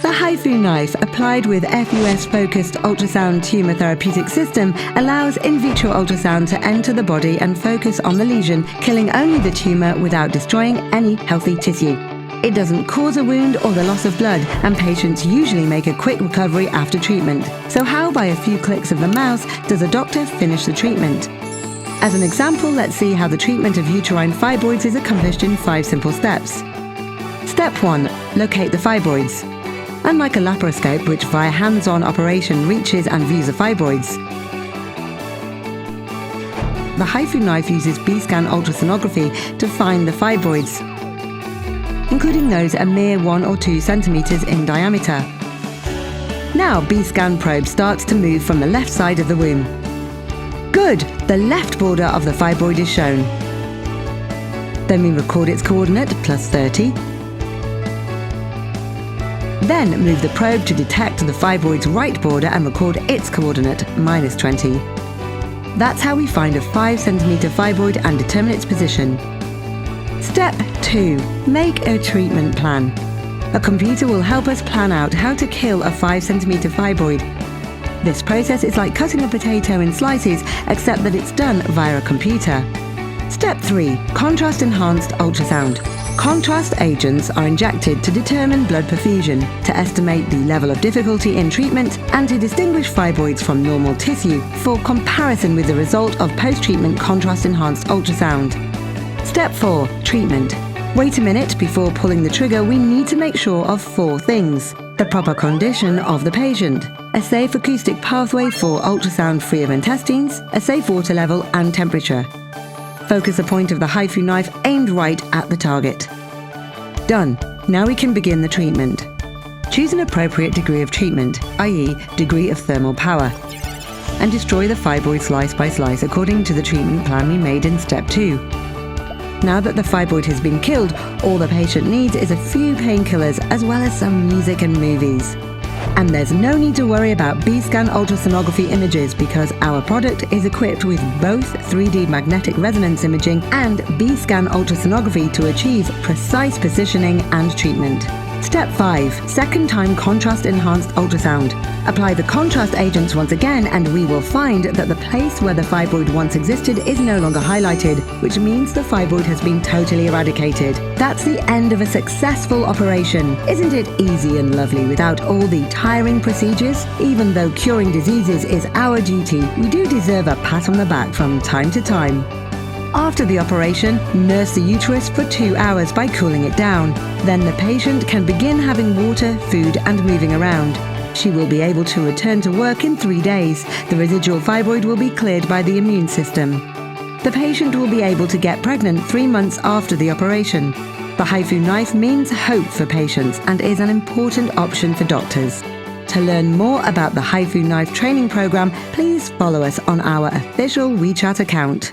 The HIFU knife, applied with FUS-focused ultrasound tumor therapeutic system, allows in vitro ultrasound to enter the body and focus on the lesion, killing only the tumor without destroying any healthy tissue. It doesn't cause a wound or the loss of blood, and patients usually make a quick recovery after treatment. So how, by a few clicks of the mouse, does a doctor finish the treatment? As an example, let's see how the treatment of uterine fibroids is accomplished in 5 simple steps. Step 1. Locate the fibroids. Unlike a laparoscope, which via hands-on operation reaches and views the fibroids, the HIFU knife uses B-scan ultrasonography to find the fibroids, including those a mere 1 or 2 centimeters in diameter. Now B-scan probe starts to move from the left side of the womb. Good! The left border of the fibroid is shown. Then we record its coordinate, +30. Then move the probe to detect the fibroid's right border and record its coordinate, -20. That's how we find a 5 centimeter fibroid and determine its position. Step 2. Make a treatment plan. A computer will help us plan out how to kill a 5 centimeter fibroid. This process is like cutting a potato in slices, except that it's done via a computer. Step 3. Contrast-enhanced ultrasound. Contrast agents are injected to determine blood perfusion, to estimate the level of difficulty in treatment, and to distinguish fibroids from normal tissue for comparison with the result of post-treatment contrast-enhanced ultrasound. Step 4. Treatment. Wait a minute before pulling the trigger. We need to make sure of 4 things. The proper condition of the patient, a safe acoustic pathway for ultrasound free of intestines, a safe water level and temperature. Focus the point of the HIFU knife aimed right at the target. Done. Now we can begin the treatment. Choose an appropriate degree of treatment, i.e. degree of thermal power, and destroy the fibroid slice by slice according to the treatment plan we made in step 2. Now that the fibroid has been killed, all the patient needs is a few painkillers as well as some music and movies. And there's no need to worry about B-scan ultrasonography images because our product is equipped with both 3D magnetic resonance imaging and B-scan ultrasonography to achieve precise positioning and treatment. Step 5. Second time contrast-enhanced ultrasound. Apply the contrast agents once again and we will find that the place where the fibroid once existed is no longer highlighted, which means the fibroid has been totally eradicated. That's the end of a successful operation. Isn't it easy and lovely without all the tiring procedures? Even though curing diseases is our duty, we do deserve a pat on the back from time to time. After the operation, nurse the uterus for 2 hours by cooling it down. Then the patient can begin having water, food and moving around. She will be able to return to work in 3 days. The residual fibroid will be cleared by the immune system. The patient will be able to get pregnant 3 months after the operation. The HIFU knife means hope for patients and is an important option for doctors. To learn more about the HIFU knife training program, please follow us on our official WeChat account.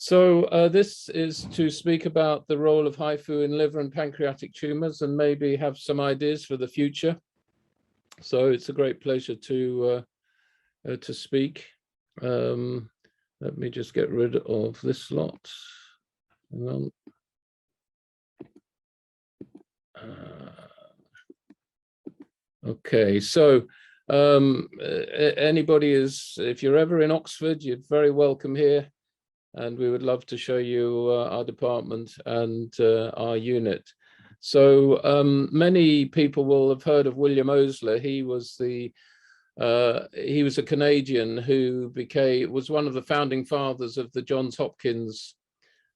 So this is to speak about the role of HIFU in liver and pancreatic tumors and maybe have some ideas for the future. So it's a great pleasure to speak. Let me just get rid of this slot. Hang on. Okay, so anybody if you're ever in Oxford, you're very welcome here. And we would love to show you our department and our unit. So many people will have heard of William Osler. He was a Canadian who was one of the founding fathers of the Johns Hopkins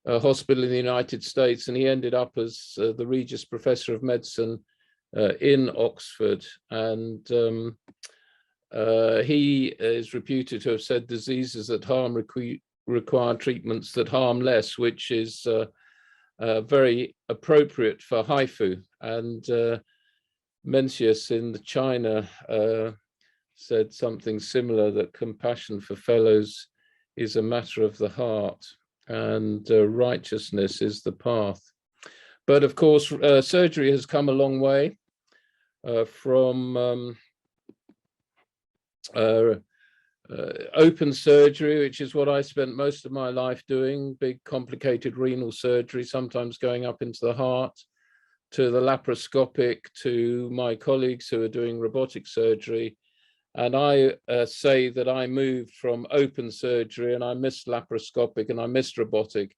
Hospital in the United States, and he ended up as the Regius Professor of Medicine in Oxford. And he is reputed to have said diseases that harm require treatments that harm less, which is very appropriate for HIFU. And Mencius in China said something similar, that compassion for fellows is a matter of the heart, and righteousness is the path. But of course, surgery has come a long way from open surgery, which is what I spent most of my life doing, big complicated renal surgery, sometimes going up into the heart, to the laparoscopic, to my colleagues who are doing robotic surgery. And I say that I moved from open surgery, and I missed laparoscopic and I missed robotic,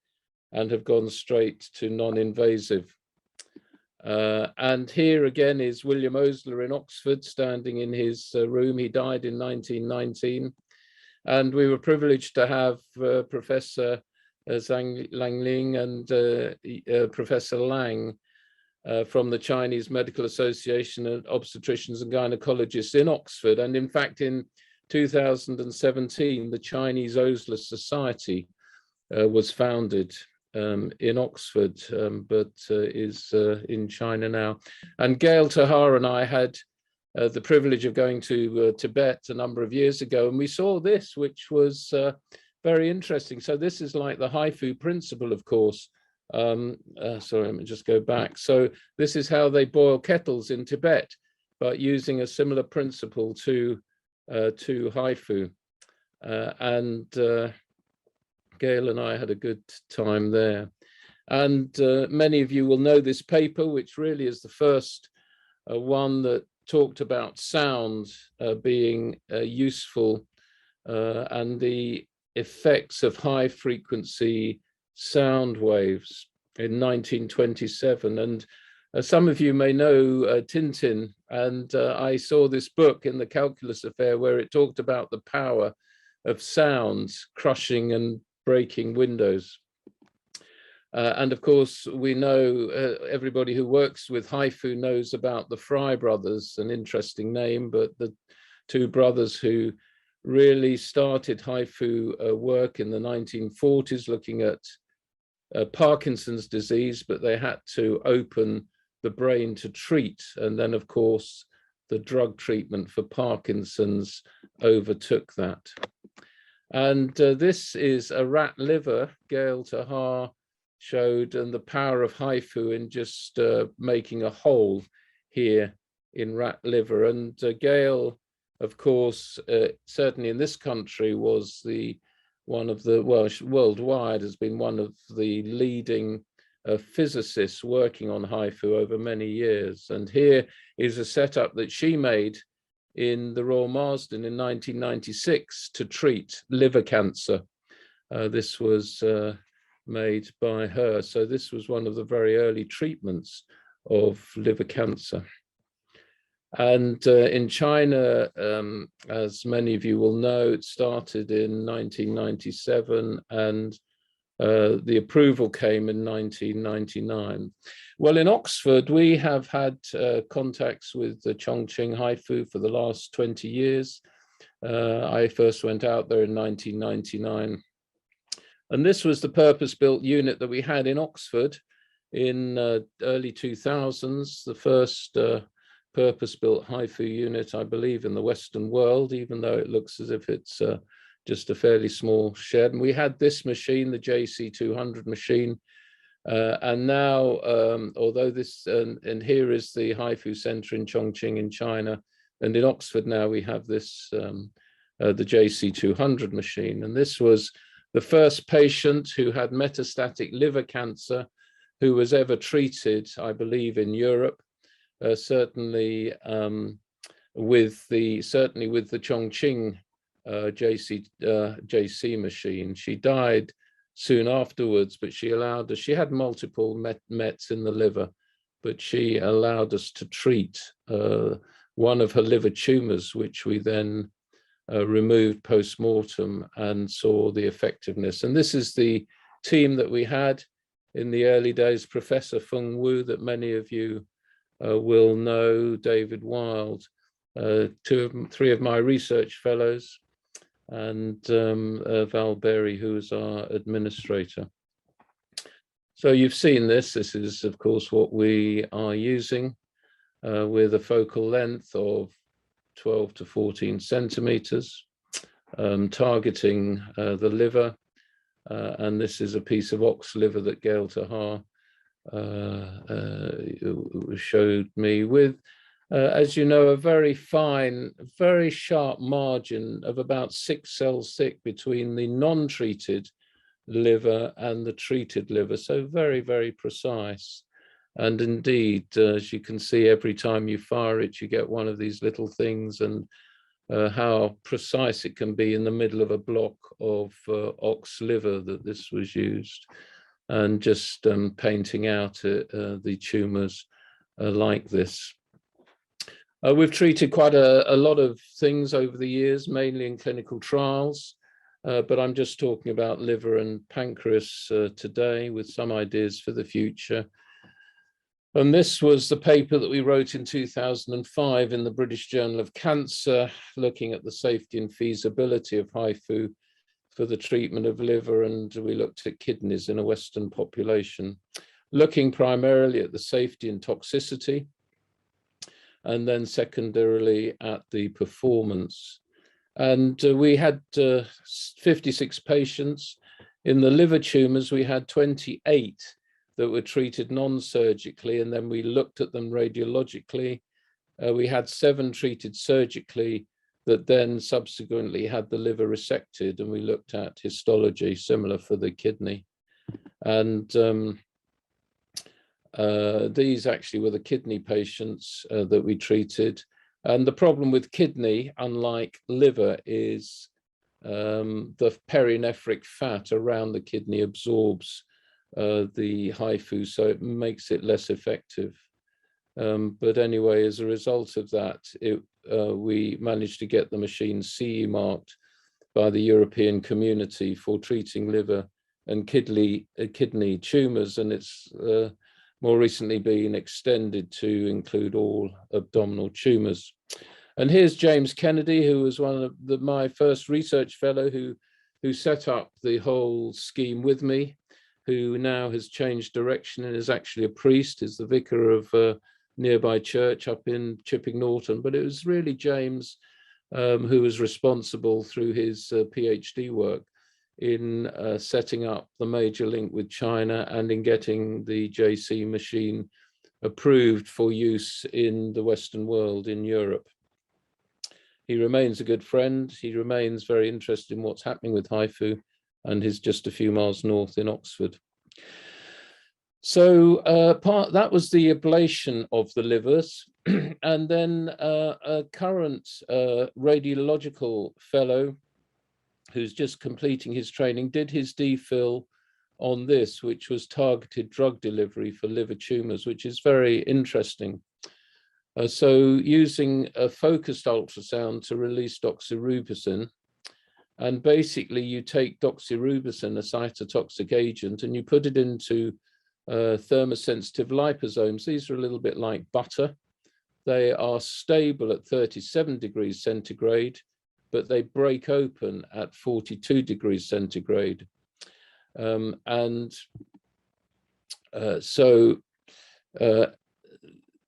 and have gone straight to non-invasive. And here again is William Osler in Oxford, standing in his room. He died in 1919. And we were privileged to have Professor Zhang Langling and Professor Lang from the Chinese Medical Association of Obstetricians and Gynecologists in Oxford. And in fact, in 2017, the Chinese Osler Society was founded in Oxford, but is in China now. And Gail Tahar and I had the privilege of going to Tibet a number of years ago, and we saw this, which was very interesting. So this is like the HIFU principle, of course. Sorry, let me just go back. So this is how they boil kettles in Tibet, but using a similar principle to HIFU. Gail and I had a good time there. And many of you will know this paper, which really is the first one that talked about sound being useful and the effects of high frequency sound waves in 1927. And some of you may know Tintin, and I saw this book in the Calculus Affair where it talked about the power of sounds crushing and breaking windows. And of course, we know everybody who works with HIFU knows about the Fry brothers, an interesting name, but the two brothers who really started HIFU work in the 1940s, looking at Parkinson's disease, but they had to open the brain to treat. And then, of course, the drug treatment for Parkinson's overtook that. And this is a rat liver, Gail Tahar showed, and the power of HIFU in just making a hole here in rat liver. And Gail, of course, certainly in this country was one of the, well, worldwide has been one of the leading physicists working on HIFU over many years. And here is a setup that she made in the Royal Marsden in 1996 to treat liver cancer. This was made by her. So this was one of the very early treatments of liver cancer. And in China, as many of you will know, it started in 1997 and the approval came in 1999. Well, in Oxford, we have had contacts with the Chongqing HIFU for the last 20 years. I first went out there in 1999. And this was the purpose-built unit that we had in Oxford in early 2000s, the first purpose-built HIFU unit, I believe, in the Western world, even though it looks as if it's just a fairly small shed. And we had this machine, the JC200 machine. And now, although this, and here is the HIFU center in Chongqing in China, and in Oxford now we have this, the JC200 machine. And this was the first patient who had metastatic liver cancer who was ever treated, I believe, in Europe, certainly with the Chongqing JC machine. She died soon afterwards, but she allowed us, she had multiple mets in the liver, but she allowed us to treat one of her liver tumors, which we then removed post-mortem and saw the effectiveness. And this is the team that we had in the early days: Professor Feng Wu, that many of you will know, David Wild, three of my research fellows, and Val Berry, who is our administrator. So you've seen this. This is, of course, what we are using with a focal length of 12 to 14 centimeters, targeting the liver. And this is a piece of ox liver that Gail Tahar showed me with, as you know, a very fine, very sharp margin of about 6 cells thick between the non-treated liver and the treated liver. So very, very precise. And indeed, as you can see, every time you fire it, you get one of these little things, and how precise it can be in the middle of a block of ox liver that this was used, and just painting out the tumors like this. We've treated quite a lot of things over the years, mainly in clinical trials, but I'm just talking about liver and pancreas today, with some ideas for the future. And this was the paper that we wrote in 2005 in the British Journal of Cancer, looking at the safety and feasibility of HIFU for the treatment of liver, and we looked at kidneys in a Western population, looking primarily at the safety and toxicity, and then secondarily at the performance. And we had 56 patients. In the liver tumors, we had 28 that were treated non-surgically, and then we looked at them radiologically. We had 7 treated surgically that then subsequently had the liver resected, and we looked at histology, similar for the kidney. And these actually were the kidney patients that we treated. And the problem with kidney, unlike liver, is the perinephric fat around the kidney absorbs the HIFU, so it makes it less effective. But anyway, as a result of that, we managed to get the machine CE marked by the European Community for treating liver and kidney tumors, and it's more recently been extended to include all abdominal tumors. And here's James Kennedy, who was one of my first research fellow who set up the whole scheme with me, who now has changed direction and is actually a priest, is the vicar of a nearby church up in Chipping Norton. But it was really James who was responsible through his PhD work in setting up the major link with China and in getting the JC machine approved for use in the Western world, in Europe. He remains a good friend. He remains very interested in what's happening with HIFU, and he's just a few miles north in Oxford. So that was the ablation of the livers. And then a current radiological fellow who's just completing his training did his DPhil on this, which was targeted drug delivery for liver tumors, which is very interesting. So using a focused ultrasound to release doxorubicin, and basically you take doxorubicin, a cytotoxic agent, and you put it into thermosensitive liposomes. These are a little bit like butter. They are stable at 37 degrees centigrade, but they break open at 42 degrees centigrade.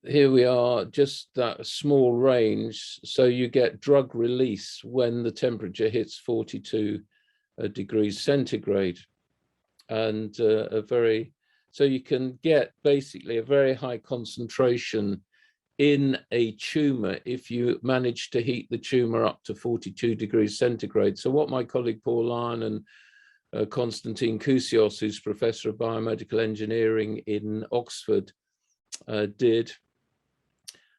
here we are, just that small range. So you get drug release when the temperature hits 42 degrees centigrade, and so you can get basically a very high concentration in a tumor if you manage to heat the tumor up to 42 degrees centigrade. So what my colleague Paul Lyon and Konstantin Kousios, who's Professor of Biomedical Engineering in Oxford, did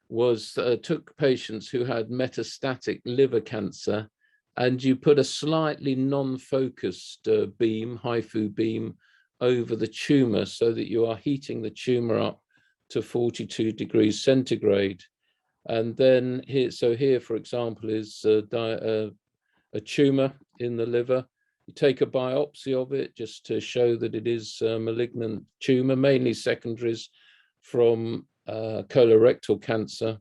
was took patients who had metastatic liver cancer, and you put a slightly non-focused beam, HIFU beam, over the tumor so that you are heating the tumor up to 42 degrees centigrade. And then here, so here, for example, is a tumor in the liver. You take a biopsy of it just to show that it is a malignant tumor, mainly secondaries from colorectal cancer.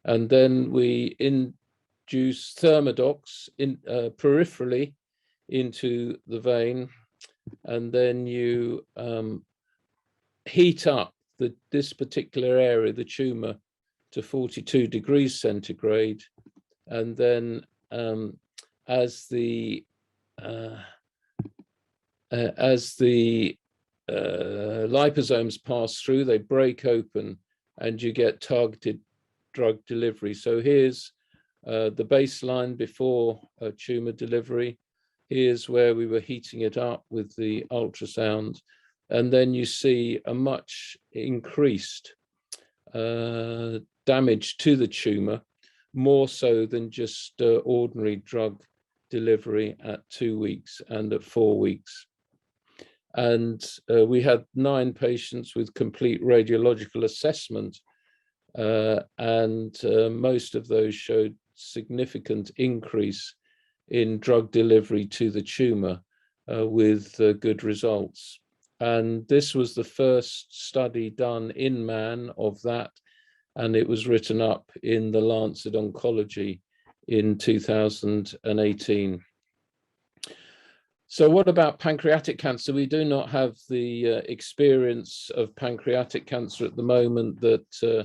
And then we induce thermodox peripherally into the vein, and then you heat up this particular area, the tumor, to 42 degrees centigrade. And then as the liposomes pass through, they break open and you get targeted drug delivery. So here's the baseline before tumor delivery. Here's where we were heating it up with the ultrasound. And then you see a much increased damage to the tumor, more so than just ordinary drug delivery at 2 weeks and at 4 weeks. And we had 9 patients with complete radiological assessment, and most of those showed significant increase in drug delivery to the tumor with good results. And this was the first study done in man of that, and it was written up in the Lancet Oncology in 2018. So what about pancreatic cancer? We do not have the experience of pancreatic cancer at the moment that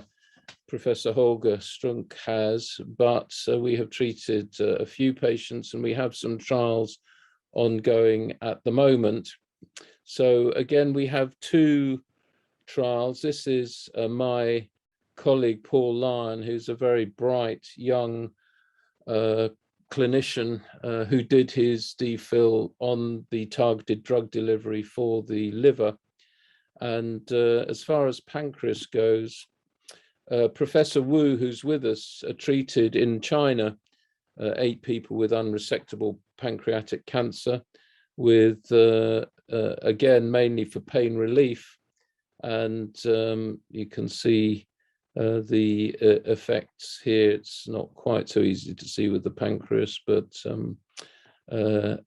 Professor Holger Strunk has, but we have treated a few patients and we have some trials ongoing at the moment. So again, we have 2 trials. This is my colleague Paul Lyon, who's a very bright young clinician who did his DPhil on the targeted drug delivery for the liver. And as far as pancreas goes, Professor Wu, who's with us, treated in China 8 people with unresectable pancreatic cancer with, again, mainly for pain relief. And you can see the effects here. It's not quite so easy to see with the pancreas, but there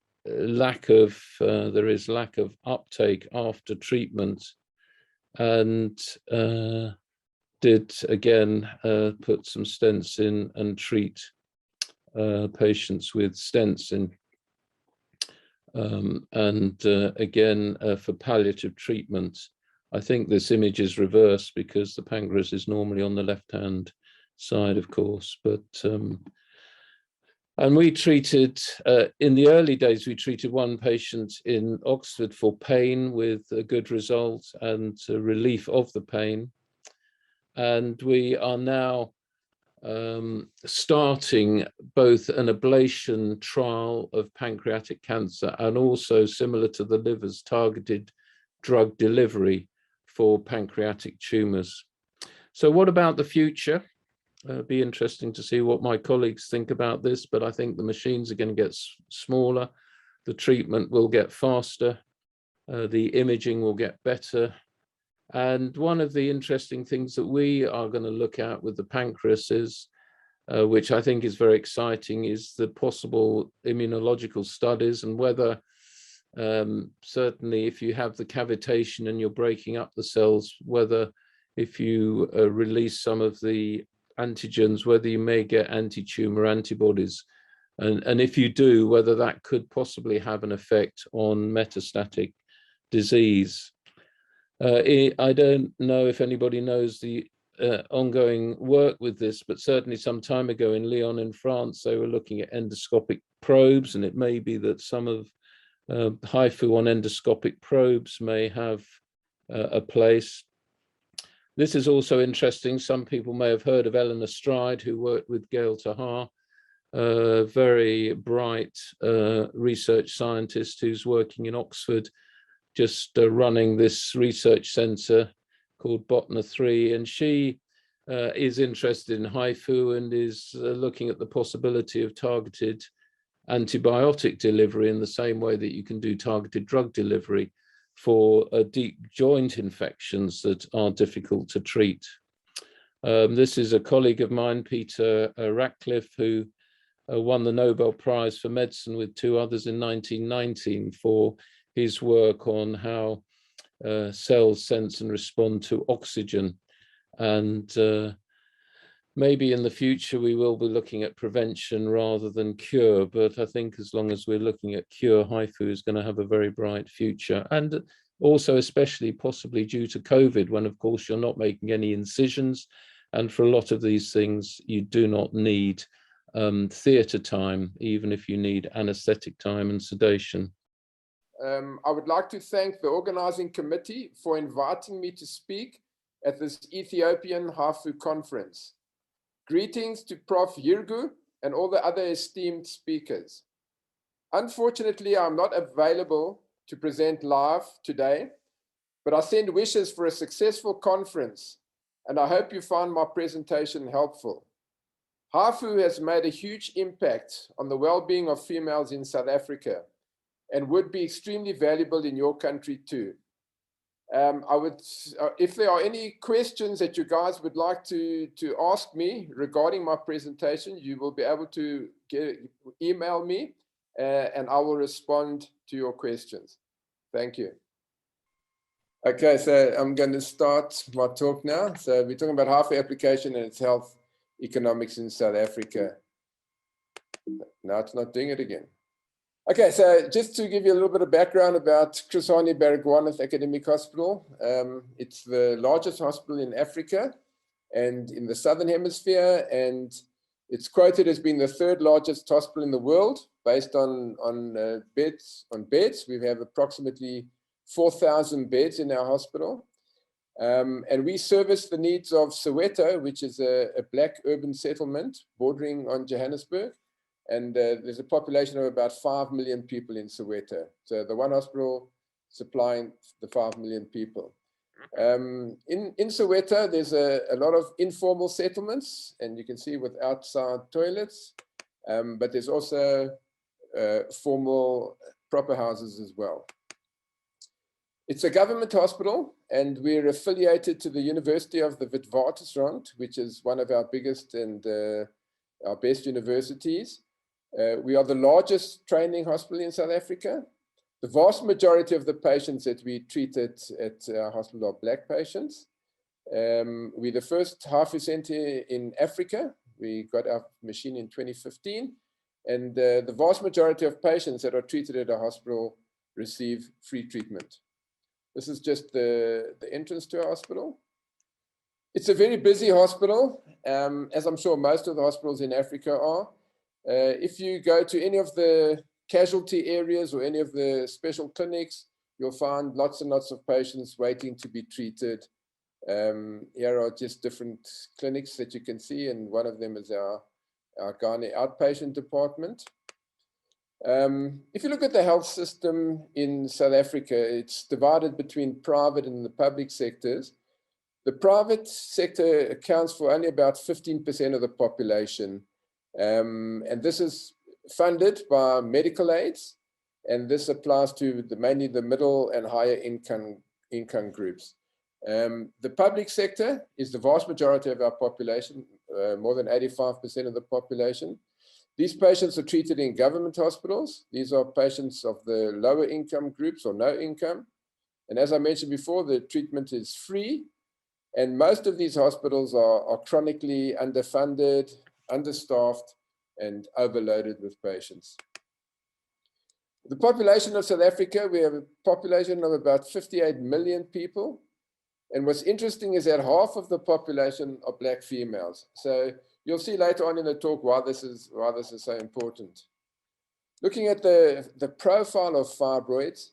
is lack of uptake after treatment, and did again put some stents in and treat patients with stents in, and again for palliative treatment. I think this image is reversed because the pancreas is normally on the left-hand side, of course. But and we treated, in the early days, we treated 1 patient in Oxford for pain with a good result and relief of the pain. And we are now starting both an ablation trial of pancreatic cancer and also, similar to the liver's, targeted drug delivery for pancreatic tumors. So what about the future? Be interesting to see what my colleagues think about this, but I think the machines are going to get smaller, the treatment will get faster, the imaging will get better. And one of the interesting things that we are going to look at with the pancreas is, which I think is very exciting, is the possible immunological studies, and whether certainly if you have the cavitation and you're breaking up the cells, whether if you release some of the antigens, whether you may get anti-tumor antibodies, and if you do, whether that could possibly have an effect on metastatic disease. I don't know if anybody knows the ongoing work with this, but certainly some time ago in Lyon in France, they were looking at endoscopic probes, and it may be that some of HIFU on endoscopic probes may have a place. This is also interesting. Some people may have heard of Eleanor Stride, who worked with Gail Tahar, a very bright research scientist who's working in Oxford, just running this research centre called Botna 3, and she is interested in HIFU and is looking at the possibility of targeted antibiotic delivery in the same way that you can do targeted drug delivery for deep joint infections that are difficult to treat. This is a colleague of mine, Peter Ratcliffe, who won the Nobel Prize for Medicine with two others in 1919 for his work on how cells sense and respond to oxygen. And maybe in the future we will be looking at prevention rather than cure, but I think as long as we're looking at cure, HIFU is going to have a very bright future. And also especially possibly due to COVID, when of course you're not making any incisions, and for a lot of these things you do not need theatre time, even if you need anaesthetic time and sedation. I would like to thank the organizing committee for inviting me to speak at this Ethiopian HIFU conference. Greetings to Prof. Yirgu and all the other esteemed speakers. Unfortunately, I'm not available to present live today, but I send wishes for a successful conference, and I hope you found my presentation helpful. HIFU has made a huge impact on the well-being of females in South Africa and would be extremely valuable in your country too. If there are any questions that you guys would like to ask me regarding my presentation, you will be able to email me and I will respond to your questions. Thank you. Okay, so I'm going to start my talk now. So we're talking about HIFU application and its health economics in South Africa. Now it's not doing it again. Okay, so just to give you a little bit of background about Chris Hani Baragwanath Academic Hospital. It's the largest hospital in Africa and in the Southern Hemisphere, and it's quoted as being the third largest hospital in the world based on beds. We have approximately 4,000 beds in our hospital. And we service the needs of Soweto, which is a black urban settlement bordering on Johannesburg. And there's a population of about 5 million people in Soweto. So the one hospital supplying the 5 million people. In Soweto, there's a lot of informal settlements, and you can see with outside toilets, but there's also formal proper houses as well. It's a government hospital, and we're affiliated to the University of the Witwatersrand, which is one of our biggest and our best universities. We are the largest training hospital in South Africa. The vast majority of the patients that we treated at our hospital are black patients. We're the first HIFU center in Africa. We got our machine in 2015. And the vast majority of patients that are treated at our hospital receive free treatment. This is just the entrance to our hospital. It's a very busy hospital, as I'm sure most of the hospitals in Africa are. If you go to any of the casualty areas or any of the special clinics, you'll find lots and lots of patients waiting to be treated. Here are just different clinics that you can see, and one of them is our gynae outpatient department. If you look at the health system in South Africa, it's divided between private and the public sectors. The private sector accounts for only about 15% of the population. And this is funded by medical aids, and this applies to mainly the middle and higher income groups. The public sector is the vast majority of our population, more than 85% of the population. These patients are treated in government hospitals. These are patients of the lower income groups or no income. And as I mentioned before, the treatment is free. And most of these hospitals are chronically underfunded, understaffed, and overloaded with patients. The population of South Africa, we have a population of about 58 million people. And what's interesting is that half of the population are Black females. So you'll see later on in the talk why this is so important. Looking at the profile of fibroids,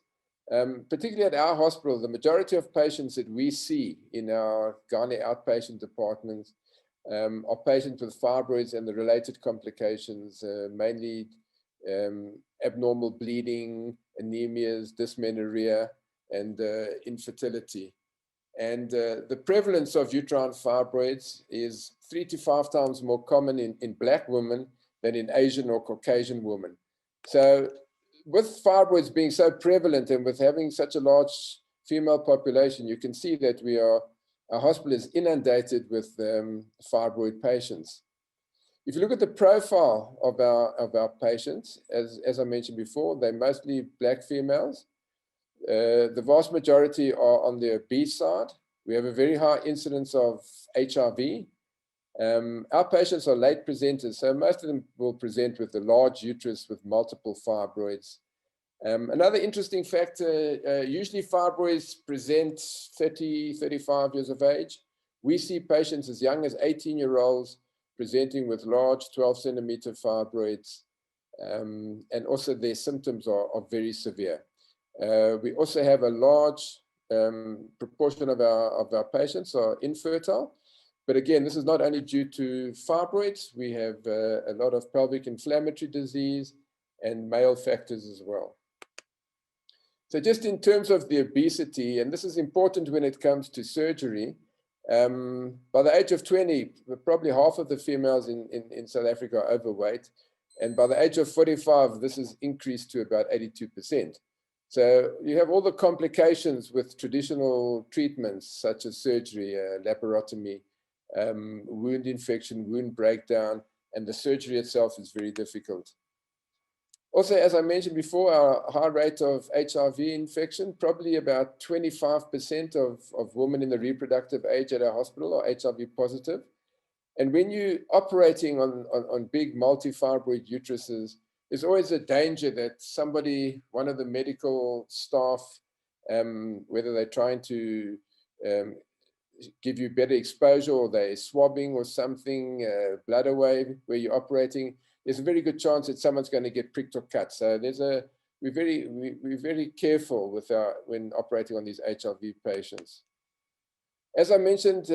particularly at our hospital, the majority of patients that we see in our gynae outpatient departments are patients with fibroids and the related complications, mainly abnormal bleeding, anemias, dysmenorrhea, and infertility. And the prevalence of uterine fibroids is 3 to 5 times more common in Black women than in Asian or Caucasian women. So with fibroids being so prevalent and with having such a large female population, you can see that our hospital is inundated with fibroid patients. If you look at the profile of our patients, as I mentioned before, they're mostly Black females. The vast majority are on the obese side. We have a very high incidence of HIV. Our patients are late presenters, so most of them will present with a large uterus with multiple fibroids. Another interesting factor, usually fibroids present 30, 35 years of age. We see patients as young as 18-year-olds presenting with large 12-centimeter fibroids, and also their symptoms are very severe. We also have a large proportion of our patients are infertile. But again, this is not only due to fibroids. We have a lot of pelvic inflammatory disease and male factors as well. So just in terms of the obesity, and this is important when it comes to surgery, by the age of 20, probably half of the females in South Africa are overweight. And by the age of 45, this has increased to about 82%. So you have all the complications with traditional treatments, such as surgery, laparotomy, wound infection, wound breakdown, and the surgery itself is very difficult. Also, as I mentioned before, our high rate of HIV infection, probably about 25% of women in the reproductive age at our hospital are HIV positive. And when you're operating on big multifibroid uteruses, there's always a danger that somebody, one of the medical staff, whether they're trying to give you better exposure or they're swabbing or something, bladder wave where you're operating, there's a very good chance that someone's going to get pricked or cut. So we're very careful when operating on these HIV patients. As I mentioned,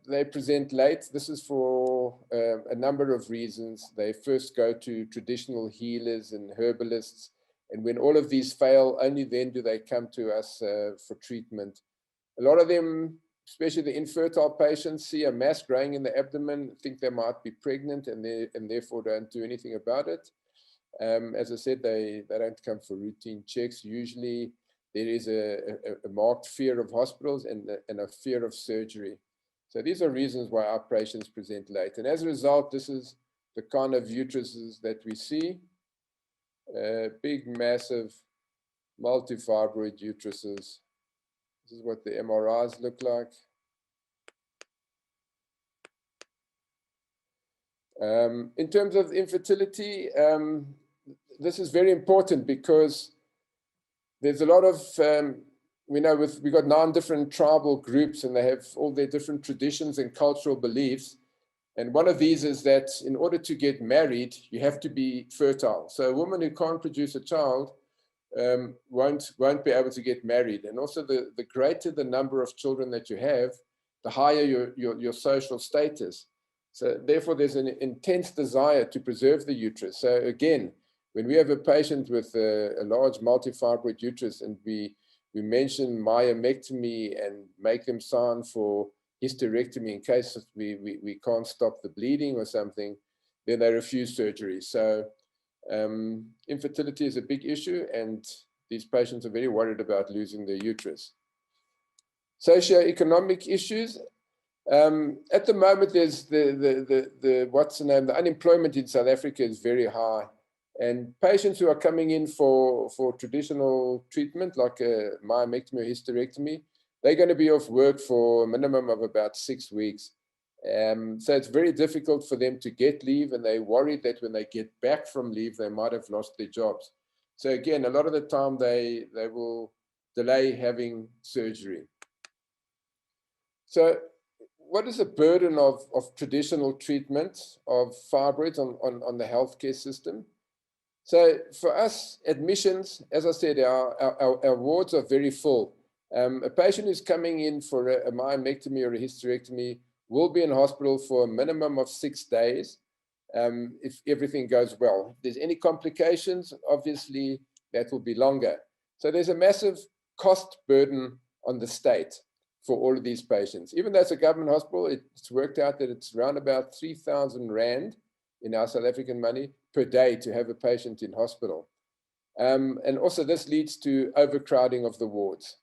they present late. This is for a number of reasons. They first go to traditional healers and herbalists. And when all of these fail, only then do they come to us for treatment. A lot of them, especially the infertile patients, see a mass growing in the abdomen, think they might be pregnant, and therefore don't do anything about it. As I said, they don't come for routine checks. Usually there is a marked fear of hospitals and a fear of surgery. So these are reasons why our patients present late. And as a result, this is the kind of uteruses that we see. Big, massive, multifibroid uteruses. This is what the MRIs look like. In terms of infertility, this is very important because there's a lot of, we know we've got 9 different tribal groups and they have all their different traditions and cultural beliefs. And one of these is that in order to get married, you have to be fertile. So a woman who can't produce a child won't be able to get married. And also the greater the number of children that you have, the higher your social status. So therefore, there's an intense desire to preserve the uterus. So again, when we have a patient with a large multifibroid uterus and we mention myomectomy and make them sign for hysterectomy in case we can't stop the bleeding or something, then they refuse surgery. So infertility is a big issue, and these patients are very worried about losing their uterus. Socioeconomic issues. At the moment, there's the unemployment in South Africa is very high. And patients who are coming in for traditional treatment, like a myomectomy or hysterectomy, they're going to be off work for a minimum of about 6 weeks. So it's very difficult for them to get leave, and they're worried that when they get back from leave, they might have lost their jobs. So again, a lot of the time they will delay having surgery. So what is the burden of traditional treatment of fibroids on the healthcare system? So for us, admissions, as I said, our wards are very full. A patient who's coming in for a myomectomy or a hysterectomy will be in hospital for a minimum of 6 days if everything goes well. If there's any complications, obviously that will be longer. So there's a massive cost burden on the state for all of these patients. Even though it's a government hospital, it's worked out that it's around about 3,000 Rand in our South African money per day to have a patient in hospital. And also this leads to overcrowding of the wards.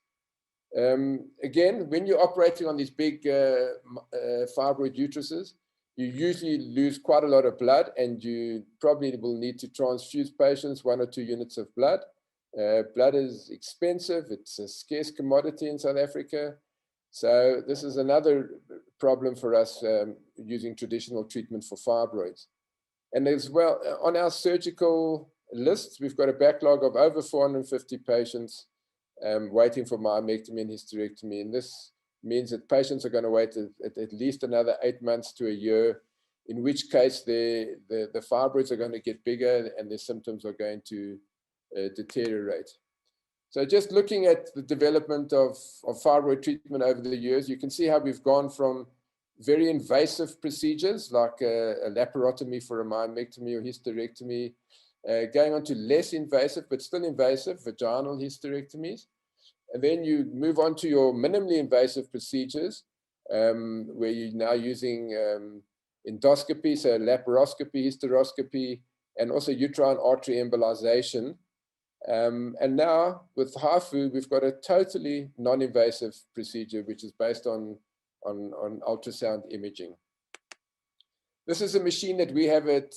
Again, when you're operating on these big fibroid uteruses, you usually lose quite a lot of blood, and you probably will need to transfuse patients 1 or 2 units of blood. Blood is expensive. It's a scarce commodity in South Africa. So this is another problem for us using traditional treatment for fibroids. And as well, on our surgical lists, we've got a backlog of over 450 patients waiting for myomectomy and hysterectomy. And this means that patients are going to wait at least another 8 months to a year, in which case the fibroids are going to get bigger and their symptoms are going to deteriorate. So just looking at the development of fibroid treatment over the years, you can see how we've gone from very invasive procedures like a laparotomy for a myomectomy or hysterectomy, going on to less invasive but still invasive vaginal hysterectomies. And then you move on to your minimally invasive procedures where you're now using endoscopy, so laparoscopy, hysteroscopy, and also uterine artery embolization. And now with HIFU, we've got a totally non-invasive procedure, which is based on ultrasound imaging. This is a machine that we have at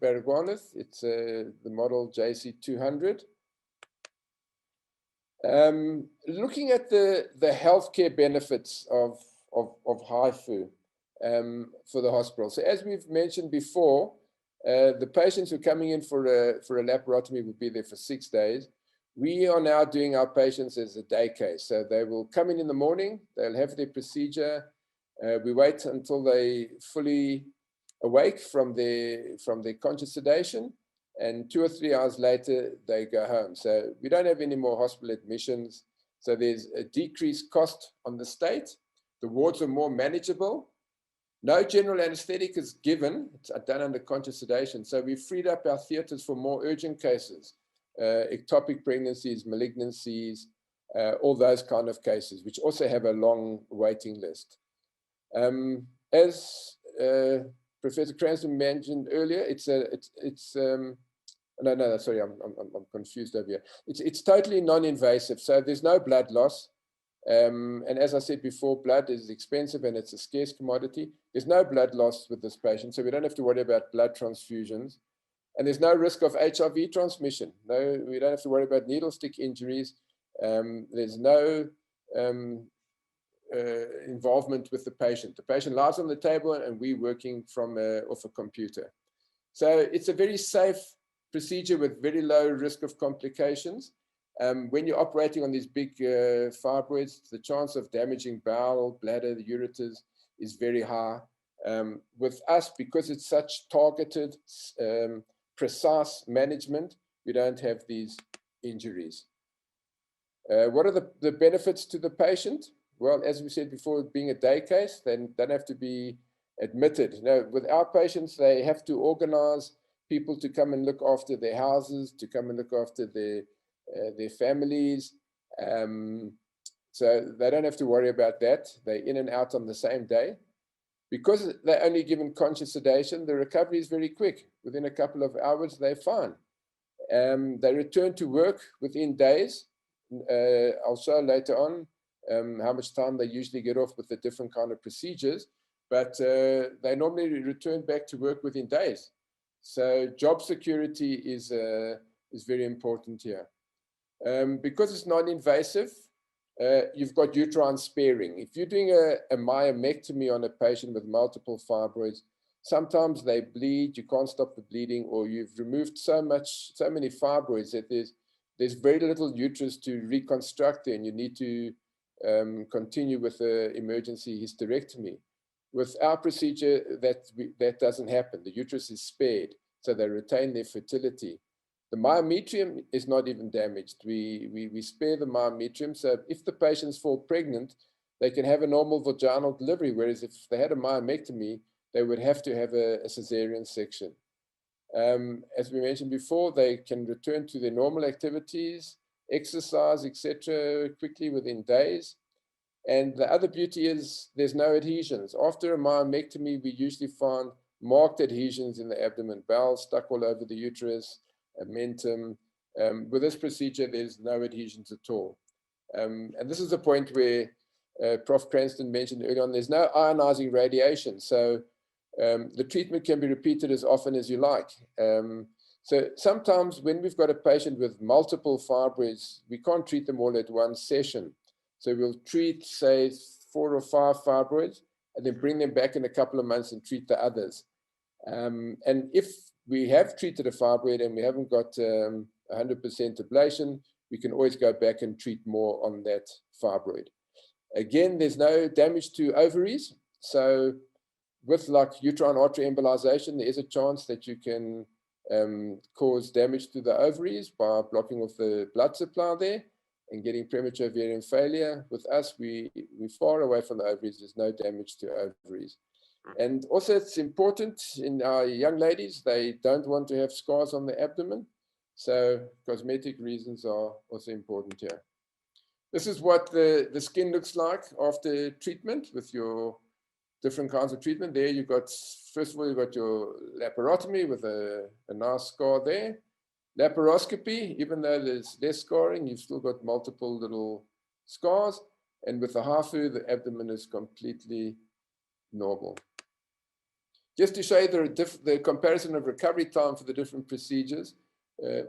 Baragwanath. It's the model JC200. Looking at the healthcare benefits of HIFU for the hospital. So as we've mentioned before, the patients who are coming in for a laparotomy will be there for 6 days. We are now doing our patients as a day case. So they will come in the morning, they'll have their procedure. We wait until they fully awake from their conscious sedation, and 2 or 3 hours later, they go home. So we don't have any more hospital admissions. So there's a decreased cost on the state. The wards are more manageable. No general anesthetic is given. It's done under conscious sedation. So we've freed up our theaters for more urgent cases, ectopic pregnancies, malignancies, all those kind of cases, which also have a long waiting list. As Professor Cranston mentioned earlier, sorry, I'm confused over here. It's totally non-invasive, so there's no blood loss. And as I said before, blood is expensive and it's a scarce commodity. There's no blood loss with this patient, so we don't have to worry about blood transfusions. And there's no risk of HIV transmission. No, we don't have to worry about needle stick injuries. There's no involvement with the patient. The patient lies on the table and we're working from off a computer. So it's a very safe procedure with very low risk of complications. When you're operating on these big fibroids, the chance of damaging bowel, bladder, the ureters is very high. With us, because it's such targeted, precise management, we don't have these injuries. What are the benefits to the patient? Well, as we said before, being a day case, they don't have to be admitted. Now, with our patients, they have to organize people to come and look after their houses, to come and look after their families. So they don't have to worry about that. They're in and out on the same day. Because they're only given conscious sedation, the recovery is very quick. Within a couple of hours, they're fine. They return to work within days. I'll show later on how much time they usually get off with the different kind of procedures, but they normally return back to work within days. So job security is very important here. Because it's non-invasive, you've got uterine sparing. If you're doing a myomectomy on a patient with multiple fibroids, sometimes they bleed, you can't stop the bleeding, or you've removed so many fibroids that there's very little uterus to reconstruct, and you need to continue with the emergency hysterectomy. With our procedure, that doesn't happen. The uterus is spared, so they retain their fertility. The myometrium is not even damaged. We spare the myometrium, so if the patients fall pregnant, they can have a normal vaginal delivery, whereas if they had a myomectomy, they would have to have a cesarean section. As we mentioned before, they can return to their normal activities, exercise, etc., quickly within days. And the other beauty is there's no adhesions. After a myomectomy, we usually find marked adhesions in the abdomen, bowels stuck all over the uterus, mentum. With this procedure, there's no adhesions at all. And this is the point where Prof. Cranston mentioned earlier on, there's no ionizing radiation. So the treatment can be repeated as often as you like. So sometimes when we've got a patient with multiple fibroids, we can't treat them all at one session. So we'll treat, say, 4 or 5 fibroids, and then bring them back in a couple of months and treat the others. And if we have treated a fibroid and we haven't got 100% ablation, we can always go back and treat more on that fibroid. Again, there's no damage to ovaries. So with like uterine artery embolization, there is a chance that you can cause damage to the ovaries by blocking off the blood supply there and getting premature ovarian failure. With us, we're far away from the ovaries. There's no damage to ovaries. And also it's important in our young ladies, they don't want to have scars on the abdomen. So cosmetic reasons are also important here. This is what the skin looks like after treatment with your different kinds of treatment. There you've got, first of all, you've got your laparotomy with a nice scar there. Laparoscopy, even though there's less scarring, you've still got multiple little scars. And with the HIFU, the abdomen is completely normal. Just to show you the comparison of recovery time for the different procedures,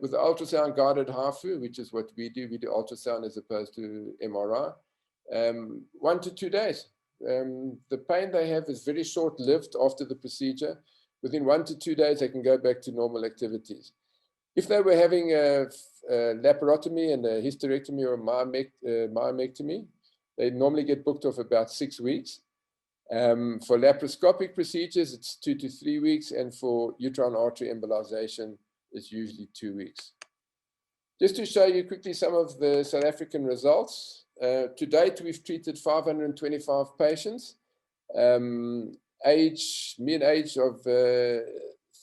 with the ultrasound guided HIFU, which is what we do ultrasound as opposed to MRI, 1 to 2 days. The pain they have is very short-lived after the procedure. Within 1 to 2 days, they can go back to normal activities. If they were having a laparotomy and a hysterectomy or a myomectomy, they normally get booked off about 6 weeks. For laparoscopic procedures, it's 2 to 3 weeks, and for uterine artery embolization, it's usually 2 weeks. Just to show you quickly some of the South African results. To date, we've treated 525 patients, mean age of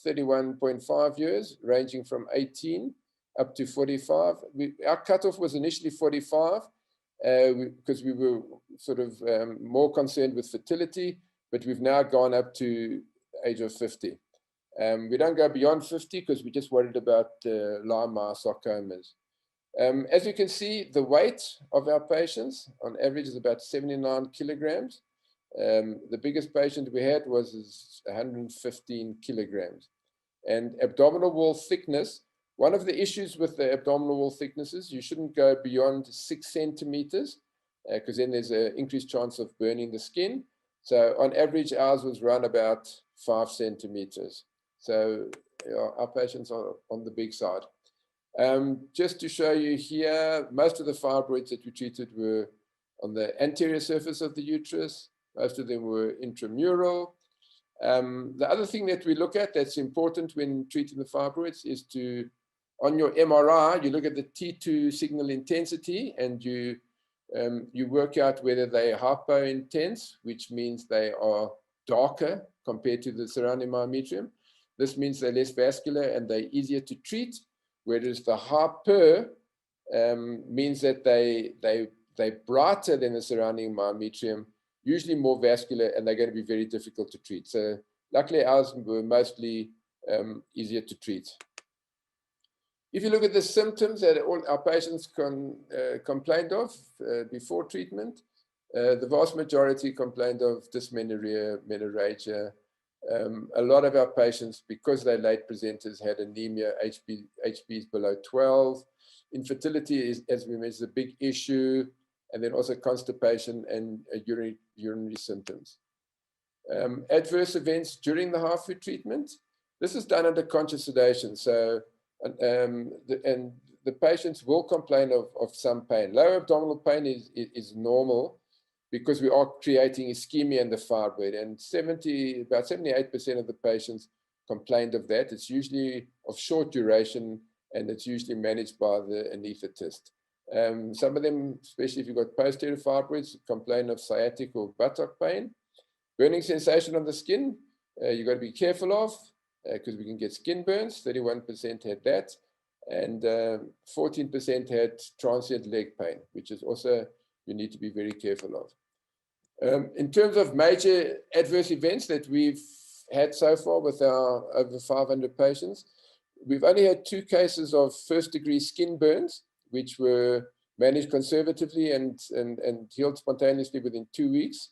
31.5 years, ranging from 18 up to 45. Our cutoff was initially 45 because we were sort of more concerned with fertility, but we've now gone up to age of 50. We don't go beyond 50 because we're just worried about Lyme sarcomas. As you can see, the weight of our patients on average is about 79 kilograms. The biggest patient we had was 115 kilograms. And abdominal wall thickness, one of the issues with the abdominal wall thickness is you shouldn't go beyond 6 centimeters because then there's an increased chance of burning the skin. So on average, ours was around about 5 centimeters. So our patients are on the big side. Just to show you here, most of the fibroids that we treated were on the anterior surface of the uterus. Most of them were intramural. The other thing that we look at that's important when treating the fibroids is to, on your MRI, you look at the T2 signal intensity and you work out whether they are hypointense, which means they are darker compared to the surrounding myometrium. This means they're less vascular and they're easier to treat, whereas the hyper means that they're brighter than the surrounding myometrium, usually more vascular, and they're going to be very difficult to treat. So luckily ours were mostly easier to treat. If you look at the symptoms that all our patients complained of before treatment, the vast majority complained of dysmenorrhea, menorrhagia. A lot of our patients, because they're late presenters, had anemia, HBs below 12. Infertility is, as we mentioned, a big issue, and then also constipation and urinary symptoms. Adverse events during the HIFU treatment. This is done under conscious sedation. So, and the the patients will complain of some pain. Lower abdominal pain is normal because we are creating ischemia in the fibroid, and about 78% of the patients complained of that. It's usually of short duration, and it's usually managed by the anesthetist. Some of them, especially if you've got posterior fibroids, complain of sciatic or buttock pain. Burning sensation on the skin, you've got to be careful of, because we can get skin burns. 31% had that, and 14% had transient leg pain, which is also you need to be very careful of. In terms of major adverse events that we've had so far with our over 500 patients, we've only had 2 cases of first-degree skin burns, which were managed conservatively and healed spontaneously within 2 weeks.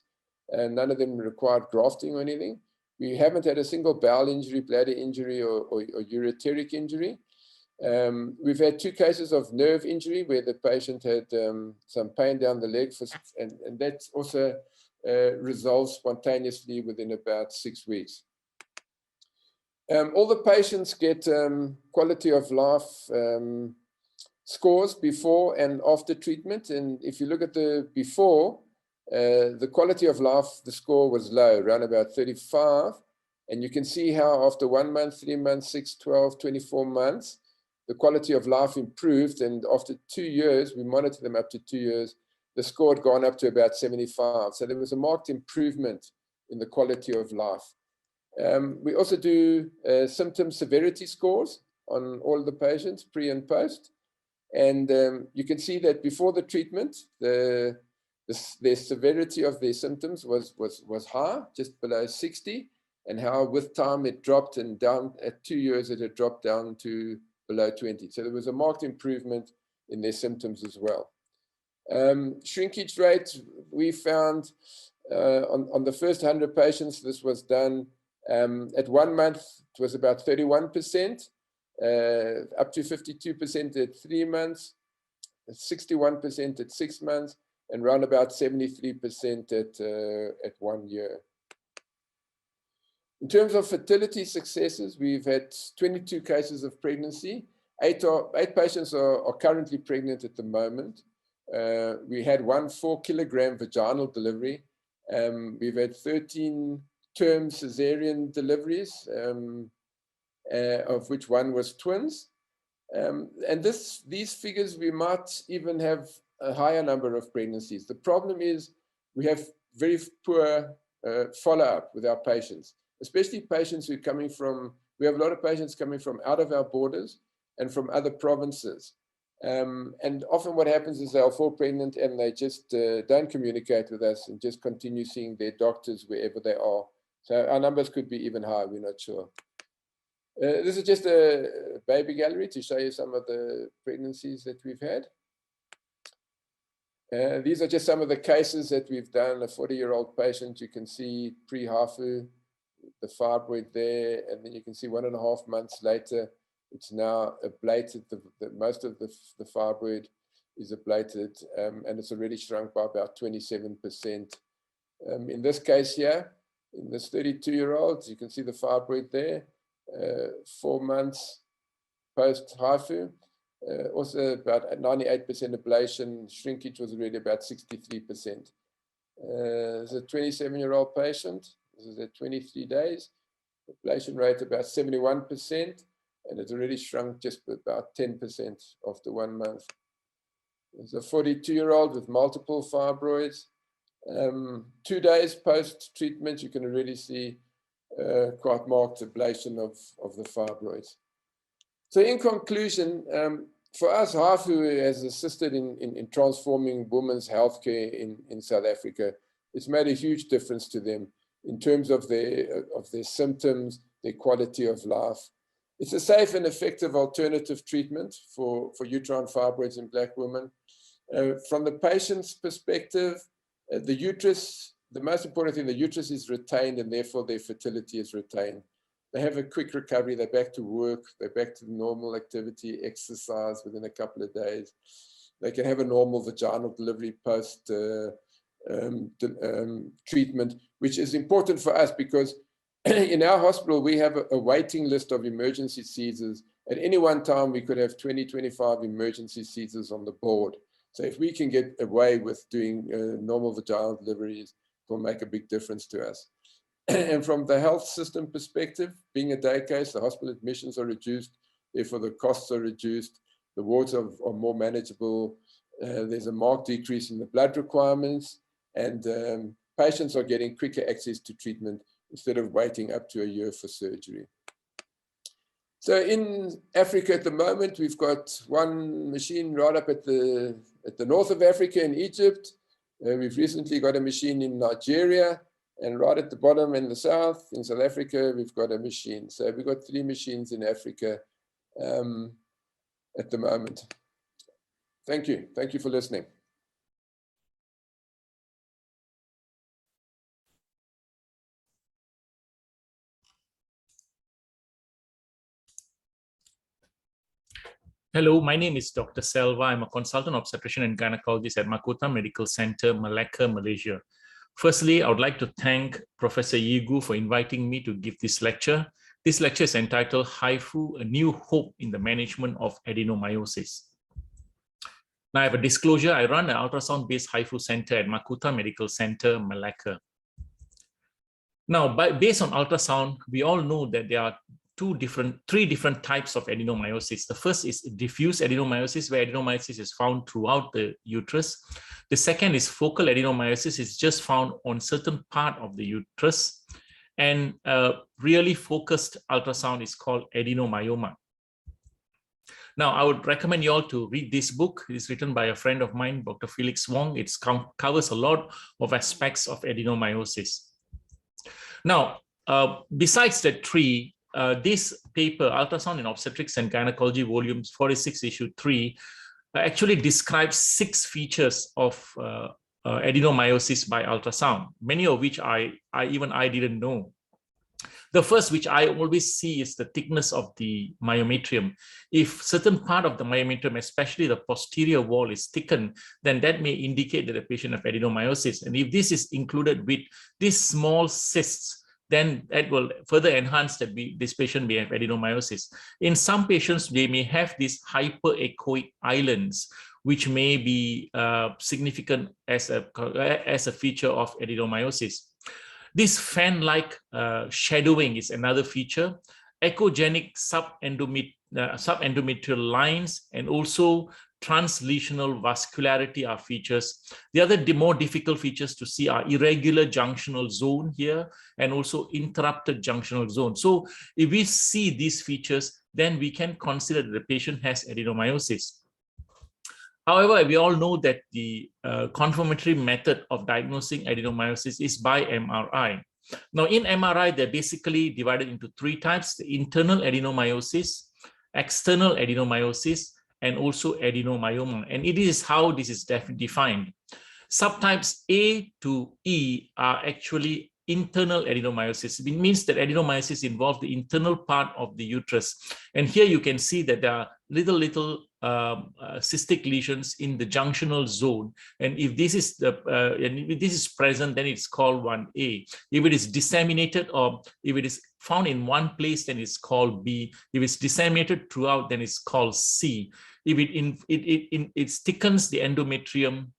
And none of them required grafting or anything. We haven't had a single bowel injury, bladder injury, or ureteric injury. We've had 2 cases of nerve injury where the patient had some pain down the leg, and that also resolved spontaneously within about 6 weeks. All the patients get quality of life scores before and after treatment. And if you look at the before, the quality of life, the score was low, around about 35. And you can see how after 1 month, 3 months, 6, 12, 24 months, the quality of life improved. And after 2 years, we monitored them up to 2 years, the score had gone up to about 75. So there was a marked improvement in the quality of life. We also do symptom severity scores on all the patients, pre and post. And you can see that before the treatment, the severity of their symptoms was high, just below 60, and how with time it dropped, and down at 2 years it had dropped down to below 20. So there was a marked improvement in their symptoms as well. Shrinkage rate, we found on the first 100 patients, this was done at 1 month, it was about 31%, up to 52% at 3 months, 61% at 6 months, and around about 73% at 1 year. In terms of fertility successes, we've had 22 cases of pregnancy. 8 patients are currently pregnant at the moment. We had 1 4-kilogram vaginal delivery. We've had 13 term cesarean deliveries, of which 1 was twins. And these figures, we might even have a higher number of pregnancies. The problem is we have very poor follow-up with our patients, especially patients who are coming from, we have a lot of patients coming from out of our borders and from other provinces. And often what happens is they'll fall pregnant and they just don't communicate with us and just continue seeing their doctors wherever they are. So our numbers could be even higher, we're not sure. This is just a baby gallery to show you some of the pregnancies that we've had. These are just some of the cases that we've done. A 40-year-old patient, you can see pre-HIFU, the fibroid there, and then you can see 1.5 months later, it's now ablated. Most of the fibroid is ablated, and it's already shrunk by about 27%. In this case here, in this 32-year-old, you can see the fibroid there, 4 months post-HIFU. Also about 98% ablation, shrinkage was already about 63%. There's a 27-year-old patient, this is at 23 days, ablation rate about 71%, and it's already shrunk just about 10% after 1 month. There's a 42-year-old with multiple fibroids. 2 days post-treatment, you can already see quite marked ablation of the fibroids. So in conclusion, for us, HIFU has assisted in transforming women's healthcare in South Africa. It's made a huge difference to them in terms of their symptoms, their quality of life. It's a safe and effective alternative treatment for uterine fibroids in Black women. From the patient's perspective, the uterus, the most important thing, the uterus is retained, and therefore their fertility is retained. They have a quick recovery, they're back to work, they're back to normal activity, exercise within a couple of days. They can have a normal vaginal delivery post treatment, which is important for us because in our hospital, we have a waiting list of emergency Caesars At any one time, we could have 20, 25 emergency Caesars on the board. So if we can get away with doing normal vaginal deliveries, it will make a big difference to us. And from the health system perspective, being a day case, the hospital admissions are reduced, therefore the costs are reduced, the wards are more manageable, there's a marked decrease in the blood requirements, and patients are getting quicker access to treatment instead of waiting up to a year for surgery. So in Africa at the moment, we've got one machine right up at the north of Africa in Egypt. We've recently got a machine in Nigeria, and right at the bottom in the south, in South Africa, we've got a machine. So we've got 3 machines in Africa at the moment. Thank you. Thank you for listening. Hello, my name is Dr. Selva. I'm a consultant obstetrician and gynecologist at Makota Medical Center, Malacca, Malaysia. Firstly, I would like to thank Professor Yigu for inviting me to give this lecture. This lecture is entitled HIFU, A New Hope in the Management of Adenomyosis. Now I have a disclosure. I run an ultrasound-based HIFU center at Makota Medical Center, Malacca. Now, based on ultrasound, we all know that there are three different types of adenomyosis. The first is diffuse adenomyosis, where adenomyosis is found throughout the uterus. The second is focal adenomyosis, is just found on certain part of the uterus. And really focused ultrasound is called adenomyoma. Now, I would recommend you all to read this book. It's written by a friend of mine, Dr. Felix Wong. It covers a lot of aspects of adenomyosis. Now, besides the three, this paper, Ultrasound in Obstetrics and Gynecology, Volume 46, Issue 3, actually describes 6 features of adenomyosis by ultrasound, many of which even I didn't know. The first, which I always see, is the thickness of the myometrium. If certain part of the myometrium, especially the posterior wall, is thickened, then that may indicate that the patient has adenomyosis. And if this is included with these small cysts, then that will further enhance that this patient may have adenomyosis. In some patients, they may have these hyperechoic islands, which may be significant as a feature of adenomyosis. This fan-like shadowing is another feature. Echogenic subendometrial lines and also translesional vascularity are features. The other more difficult features to see are irregular junctional zone here and also interrupted junctional zone. So if we see these features, then we can consider that the patient has adenomyosis. However, we all know that the confirmatory method of diagnosing adenomyosis is by MRI. Now, in MRI, they're basically divided into 3 types: the internal adenomyosis, external adenomyosis, and also adenomyoma. And it is how this is defined. Subtypes A to E are actually internal adenomyosis. It means that adenomyosis involves the internal part of the uterus. And here you can see that there are little cystic lesions in the junctional zone. And if this is present, then it's called 1A. If it is disseminated, or if it is found in one place, then it's called B. If it's disseminated throughout, then it's called C. If it thickens the endometrium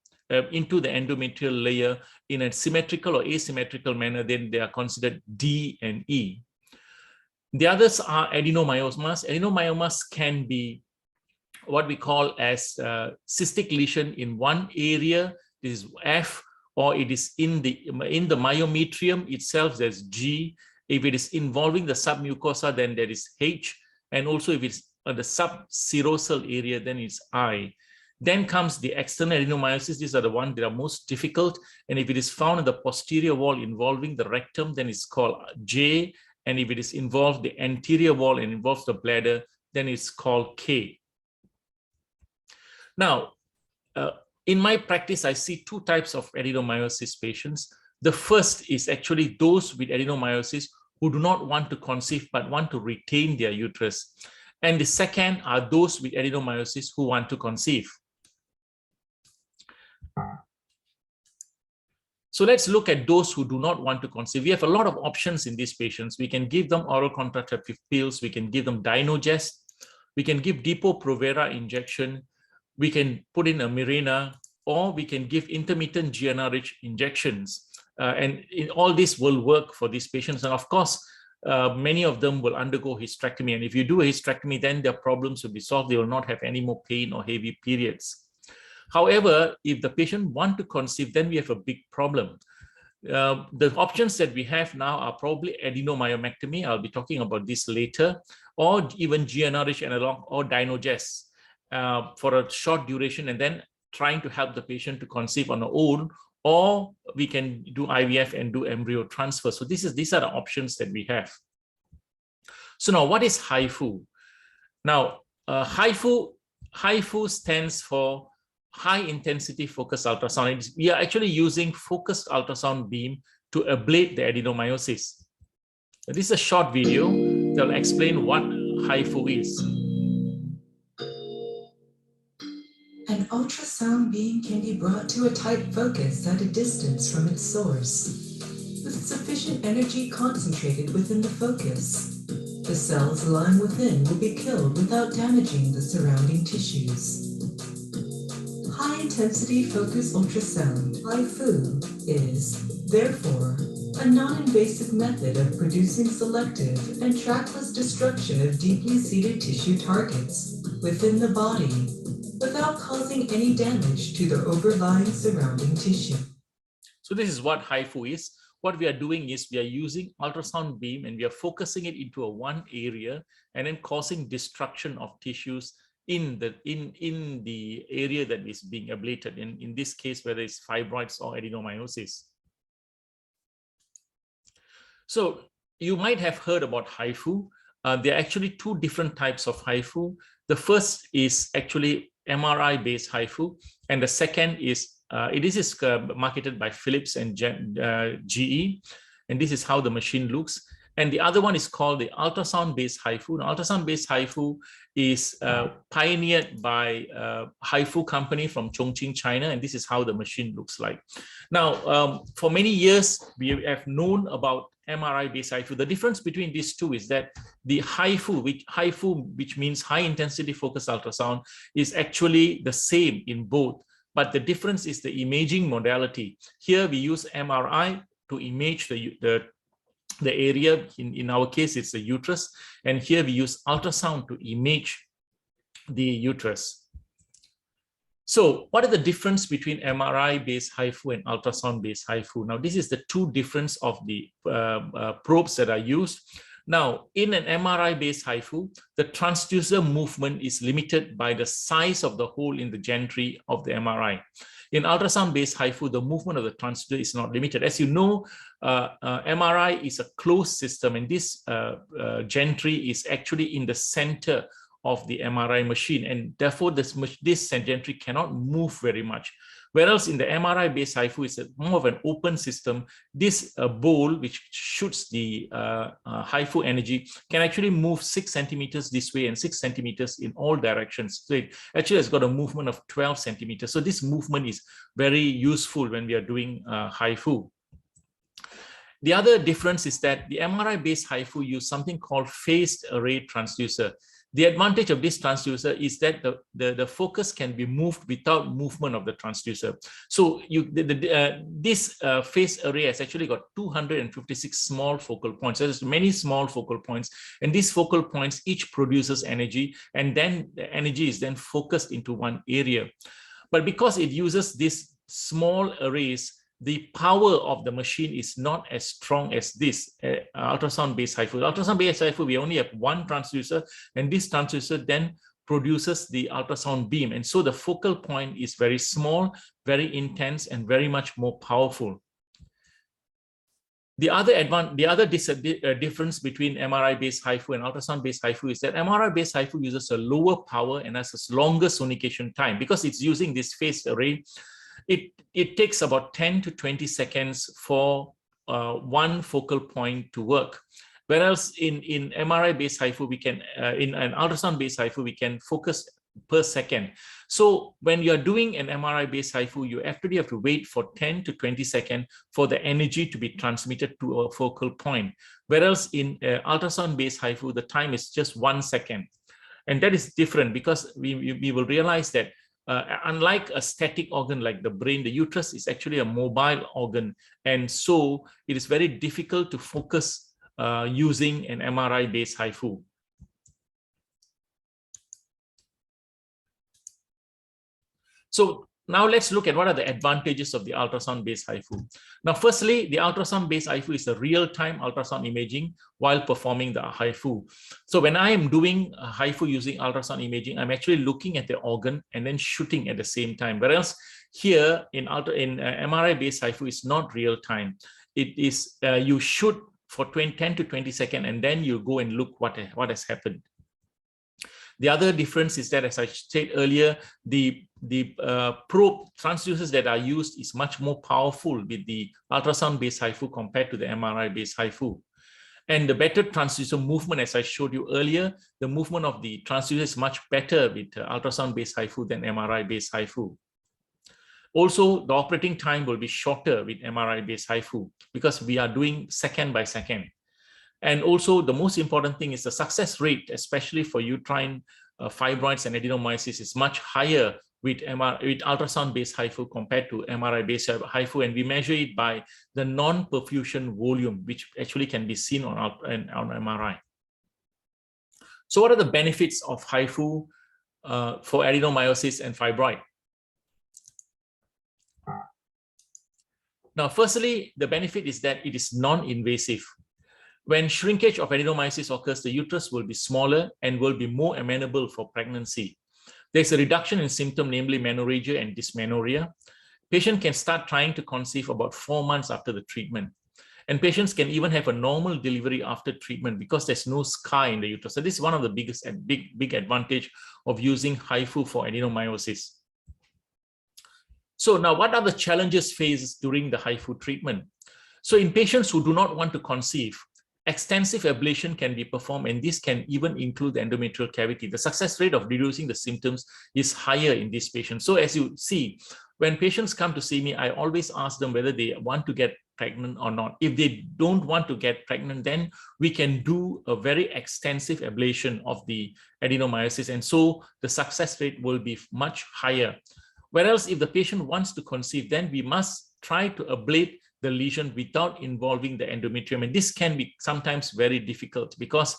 into the endometrial layer in a symmetrical or asymmetrical manner, then they are considered D and E. The others are adenomyomas. Adenomyomas can be what we call as cystic lesion in one area, this is F, or it is in the myometrium itself, there's G. If it is involving the submucosa, then there is H, and also if it's the subserosal area, then it's I. Then comes the external adenomyosis. These are the ones that are most difficult. And if it is found in the posterior wall involving the rectum, then it's called J. And if it is involved the anterior wall and involves the bladder, then it's called K. Now, in my practice, I see 2 types of adenomyosis patients. The first is actually those with adenomyosis who do not want to conceive but want to retain their uterus. And the second are those with adenomyosis who want to conceive. So let's look at those who do not want to conceive. We have a lot of options in these patients. We can give them oral contraceptive pills. We can give them Dynogest. we can give Depo-Provera injection, we can put in a Mirena, or we can give intermittent GnRH injections. And all this will work for these patients. And of course, many of them will undergo hysterectomy. And if you do a hysterectomy, then their problems will be solved. They will not have any more pain or heavy periods. However, if the patient wants to conceive, then we have a big problem. The options that we have now are probably adenomyomectomy. I'll be talking about this later, or even GnRH analog or Dynogest for a short duration, and then trying to help the patient to conceive on their own, or we can do IVF and do embryo transfer. So these are the options that we have. So now, what is HIFU? Now, HIFU stands for high intensity focused ultrasound. We are actually using focused ultrasound beam to ablate the adenomyosis. This is a short video that will explain what HIFU is. An ultrasound beam can be brought to a tight focus at a distance from its source, with sufficient energy concentrated within the focus. The cells lying within will be killed without damaging the surrounding tissues. High-intensity focus ultrasound, HIFU, is, therefore, a non-invasive method of producing selective and trackless destruction of deeply seated tissue targets within the body, without causing any damage to the overlying surrounding tissue. So this is what HIFU is. What we are doing is we are using ultrasound beam and we are focusing it into a one area and then causing destruction of tissues in the area that is being ablated. In this case, whether it's fibroids or adenomyosis. So you might have heard about HIFU. There are actually two different types of HIFU. The first is actually MRI-based HIFU, and the second is this is marketed by Philips and GE, and this is how the machine looks. And the other one is called the ultrasound-based HIFU. Now, ultrasound-based HIFU is pioneered by HIFU company from Chongqing, China, and this is how the machine looks like. Now, for many years, we have known about MRI-based HIFU. The difference between these two is that the HIFU, which means high-intensity focused ultrasound, is actually the same in both, but the difference is the imaging modality. Here, we use MRI to image the area. In our case, it's the uterus, and here we use ultrasound to image the uterus. So what are the difference between MRI-based HIFU and ultrasound-based HIFU? Now, this is the two difference of the probes that are used. Now, in an MRI-based HIFU, the transducer movement is limited by the size of the hole in the gantry of the MRI. In ultrasound-based HIFU, the movement of the transducer is not limited. As you know, MRI is a closed system, and this gantry is actually in the center of the MRI machine, and therefore this gantry cannot move very much. Whereas in the MRI-based HIFU, it's more of an open system. This bowl, which shoots the HIFU energy, can actually move 6 centimeters this way and 6 centimeters in all directions. So it actually has got a movement of 12 centimeters. So this movement is very useful when we are doing HIFU. The other difference is that the MRI-based HIFU use something called phased array transducer. The advantage of this transducer is that the focus can be moved without movement of the transducer. So this phase array has actually got 256 small focal points. So there's many small focal points, and these focal points each produces energy, and then the energy is then focused into one area. But because it uses these small arrays, the power of the machine is not as strong as this ultrasound-based HIFU. Ultrasound-based HIFU, we only have one transducer, and this transducer then produces the ultrasound beam. And so the focal point is very small, very intense, and very much more powerful. The other difference between MRI-based HIFU and ultrasound-based HIFU is that MRI-based HIFU uses a lower power and has a longer sonication time. Because it's using this phased array, it takes about 10 to 20 seconds for one focal point to work. Whereas in MRI-based HIFU, we can, in an ultrasound-based HIFU, we can focus per second. So when you're doing an MRI-based HIFU, you actually have to wait for 10 to 20 seconds for the energy to be transmitted to a focal point. Whereas in ultrasound-based HIFU, the time is just 1 second. And that is different because we will realize that unlike a static organ like the brain, the uterus is actually a mobile organ. And so it is very difficult to focus using an MRI-based HIFU. So now let's look at what are the advantages of the ultrasound-based HIFU. Now, firstly, the ultrasound-based HIFU is a real-time ultrasound imaging while performing the HIFU. So when I am doing a HIFU using ultrasound imaging, I'm actually looking at the organ and then shooting at the same time. Whereas here in MRI-based HIFU, it's not real-time. It is you shoot for 10 to 20 seconds, and then you go and look what has happened. The other difference is that, as I said earlier, the probe transducers that are used is much more powerful with the ultrasound-based HIFU compared to the MRI-based HIFU. And the better transducer movement, as I showed you earlier, the movement of the transducer is much better with ultrasound-based HIFU than MRI-based HIFU. Also, the operating time will be shorter with MRI-based HIFU because we are doing second by second. And also, the most important thing is the success rate, especially for uterine fibroids and adenomyosis, is much higher with ultrasound-based HIFU compared to MRI-based HIFU, and we measure it by the non-perfusion volume, which actually can be seen on MRI. So, what are the benefits of HIFU for adenomyosis and fibroid? Now, firstly, the benefit is that it is non-invasive. When shrinkage of adenomyosis occurs, the uterus will be smaller and will be more amenable for pregnancy. There's a reduction in symptoms, namely menorrhagia and dysmenorrhea. Patient can start trying to conceive about 4 months after the treatment. And patients can even have a normal delivery after treatment because there's no scar in the uterus. So this is one of the biggest and big advantage of using HIFU for adenomyosis. So now, what are the challenges faced during the HIFU treatment? So in patients who do not want to conceive, extensive ablation can be performed, and this can even include the endometrial cavity. The success rate of reducing the symptoms is higher in these patients. So as you see, when patients come to see me, I always ask them whether they want to get pregnant or not. If they don't want to get pregnant, then we can do a very extensive ablation of the adenomyosis, and so the success rate will be much higher. Whereas if the patient wants to conceive, then we must try to ablate the lesion without involving the endometrium. And this can be sometimes very difficult because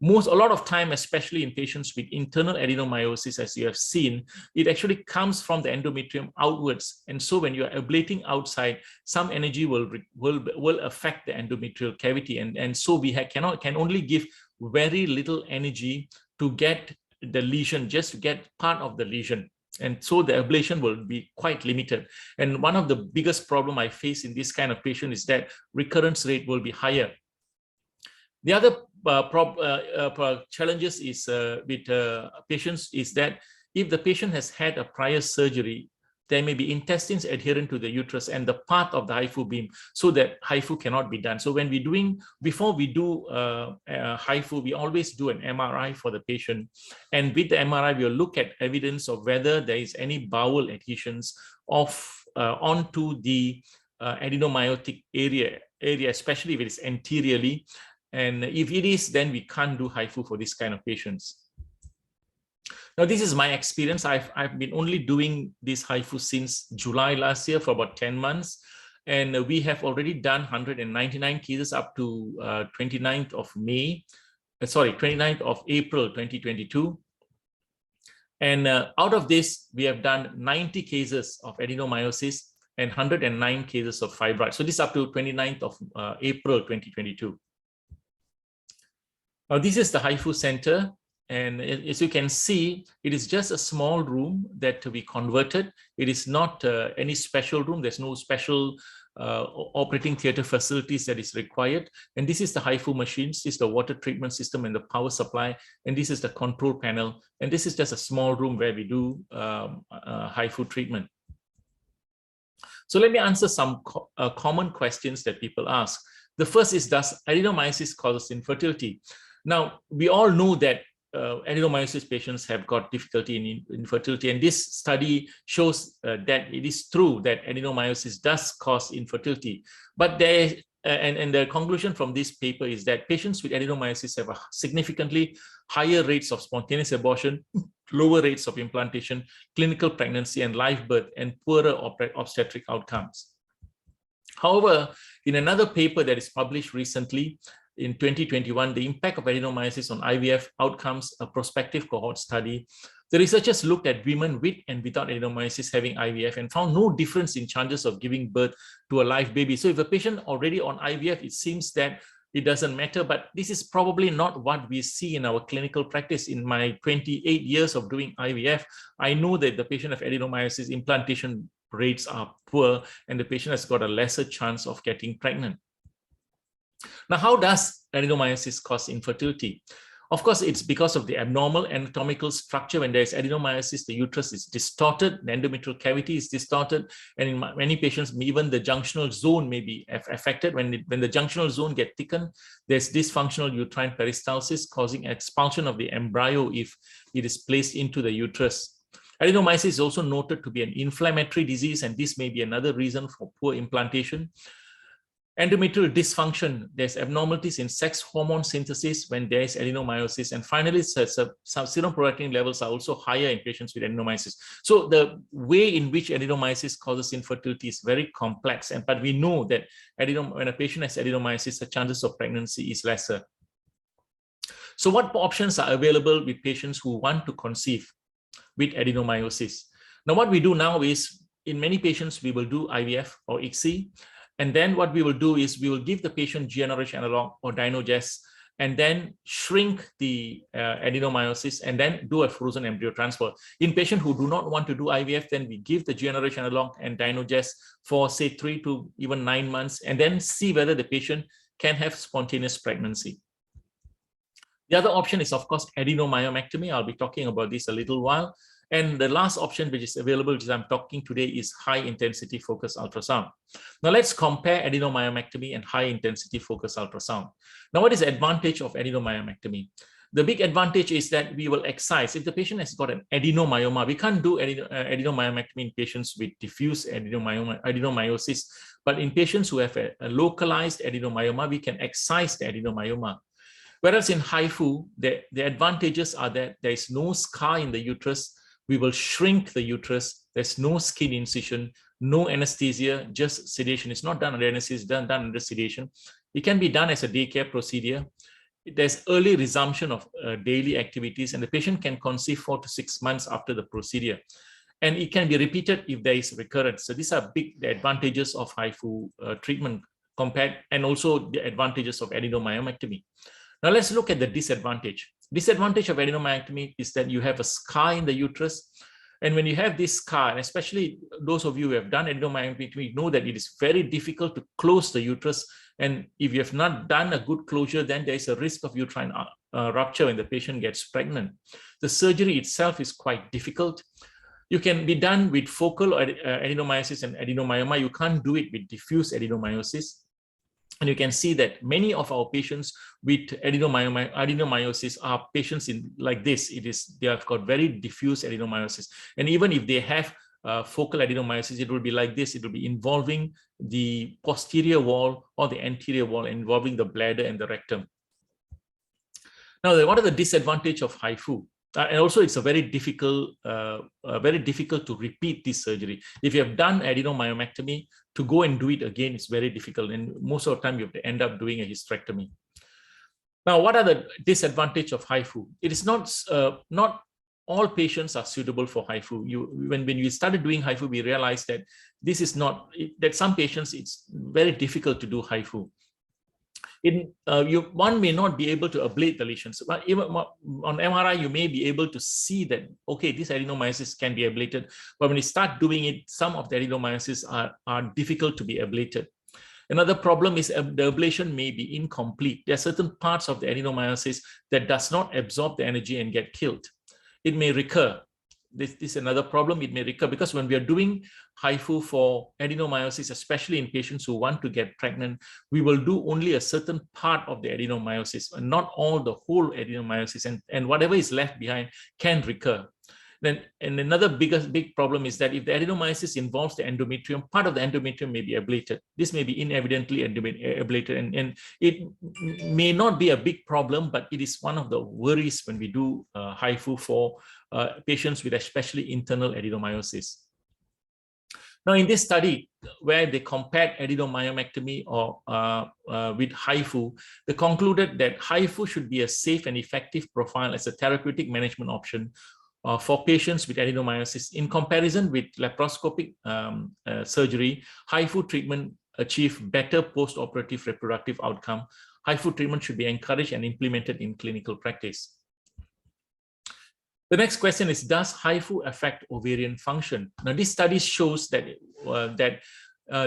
a lot of time, especially in patients with internal adenomyosis, as you have seen, it actually comes from the endometrium outwards. And so when you are ablating outside, some energy will affect the endometrial cavity. And so we can only give very little energy to get the lesion, just to get part of the lesion. And so the ablation will be quite limited. And one of the biggest problem I face in this kind of patient is that recurrence rate will be higher. The other challenges is with patients is that if the patient has had a prior surgery, there may be intestines adherent to the uterus and the path of the HIFU beam, so that HIFU cannot be done. So when before we do HIFU, we always do an MRI for the patient. And with the MRI, we'll look at evidence of whether there is any bowel adhesions onto the adenomyotic area, especially if it is anteriorly. And if it is, then we can't do HIFU for this kind of patients. Now, this is my experience. I've been only doing this HIFU since July last year for about 10 months. And we have already done 199 cases up to 29th of April 2022. And out of this, we have done 90 cases of adenomyosis and 109 cases of fibroid. So this is up to 29th of April 2022. Now, this is the HIFU center. And as you can see, it is just a small room that we converted. It is not any special room. There's no special operating theater facilities that is required. And this is the HIFU machines. This is the water treatment system and the power supply. And this is the control panel. And this is just a small room where we do HIFU treatment. So let me answer some common questions that people ask. The first is, does adenomyosis cause infertility? Now, we all know that adenomyosis patients have got difficulty in infertility, and this study shows that it is true that adenomyosis does cause infertility, but there and the conclusion from this paper is that patients with adenomyosis have a significantly higher rates of spontaneous abortion, lower rates of implantation, clinical pregnancy and live birth, and poorer obstetric outcomes. However, in another paper that is published recently in 2021, the impact of adenomyosis on IVF outcomes, a prospective cohort study, the researchers looked at women with and without adenomyosis having IVF and found no difference in chances of giving birth to a live baby. So if a patient already on IVF, it seems that it doesn't matter, but this is probably not what we see in our clinical practice. In my 28 years of doing IVF, I know that the patient of adenomyosis implantation rates are poor and the patient has got a lesser chance of getting pregnant. Now, how does adenomyosis cause infertility? Of course, it's because of the abnormal anatomical structure. When there's adenomyosis, the uterus is distorted, the endometrial cavity is distorted, and in many patients, even the junctional zone may be affected. When the junctional zone gets thickened, there's dysfunctional uterine peristalsis causing expulsion of the embryo if it is placed into the uterus. Adenomyosis is also noted to be an inflammatory disease, and this may be another reason for poor implantation. Endometrial dysfunction, there's abnormalities in sex hormone synthesis when there is adenomyosis. And finally, serum prolactin levels are also higher in patients with adenomyosis. So the way in which adenomyosis causes infertility is very complex. But we know that when a patient has adenomyosis, the chances of pregnancy is lesser. So what options are available with patients who want to conceive with adenomyosis? Now, what we do now is, in many patients, we will do IVF or ICSI. And then what we will do is we will give the patient GnRH analog or Dynogest and then shrink the adenomyosis and then do a frozen embryo transfer. In patients who do not want to do IVF, then we give the GnRH analog and Dynogest for say 3 to even 9 months and then see whether the patient can have spontaneous pregnancy. The other option is, of course, adenomyomectomy. I'll be talking about this a little while. And the last option which is available, which I'm talking today, is high-intensity focused ultrasound. Now let's compare adenomyomectomy and high-intensity focused ultrasound. Now, what is the advantage of adenomyomectomy? The big advantage is that we will excise. If the patient has got an adenomyoma, we can't do adenomyomectomy in patients with diffuse adenomyosis, but in patients who have a localized adenomyoma, we can excise the adenomyoma. Whereas in HIFU, the advantages are that there is no scar in the uterus. We will shrink the uterus. There's no skin incision, no anesthesia, just sedation. It's not done under anesthesia, it's done under sedation. It can be done as a daycare procedure. There's early resumption of daily activities, and the patient can conceive 4 to 6 months after the procedure. And it can be repeated if there is recurrence. So these are the advantages of HIFU treatment compared, and also the advantages of adenomyomectomy. Now let's look at the disadvantage. Disadvantage of adenomyectomy is that you have a scar in the uterus. And when you have this scar, and especially those of you who have done adenomyectomy know that it is very difficult to close the uterus. And if you have not done a good closure, then there is a risk of uterine rupture when the patient gets pregnant. The surgery itself is quite difficult. You can be done with focal adenomyosis and adenomyoma. You can't do it with diffuse adenomyosis. And you can see that many of our patients with adenomyosis are patients like this. They have got very diffuse adenomyosis. And even if they have focal adenomyosis, it will be like this. It will be involving the posterior wall or the anterior wall, involving the bladder and the rectum. Now, what are the disadvantages of HIFU? And also, it's a very difficult to repeat this surgery. If you have done adenomyomectomy, to go and do it again is very difficult. And most of the time, you have to end up doing a hysterectomy. Now, what are the disadvantages of HIFU? It is not all patients are suitable for HIFU. When we started doing HIFU, we realized that this is not, that some patients, it's very difficult to do HIFU. One may not be able to ablate the lesions. But even on MRI, you may be able to see that, okay, this adenomyosis can be ablated. But when you start doing it, some of the adenomyosis are difficult to be ablated. Another problem is the ablation may be incomplete. There are certain parts of the adenomyosis that does not absorb the energy and get killed. It may recur. This is another problem. It may recur because when we are doing HIFU for adenomyosis, especially in patients who want to get pregnant, we will do only a certain part of the adenomyosis and not all the whole adenomyosis, and whatever is left behind can recur. And another big problem is that if the adenomyosis involves the endometrium, part of the endometrium may be ablated. This may be inevidently ablated, and it may not be a big problem, but it is one of the worries when we do HIFU for patients with especially internal adenomyosis. Now, in this study, where they compared adenomyomectomy with HIFU, they concluded that HIFU should be a safe and effective profile as a therapeutic management option for patients with adenomyosis. In comparison with laparoscopic surgery, HIFU treatment achieve better post-operative reproductive outcome. HIFU treatment should be encouraged and implemented in clinical practice. The next question is, does HIFU affect ovarian function? Now, this study shows that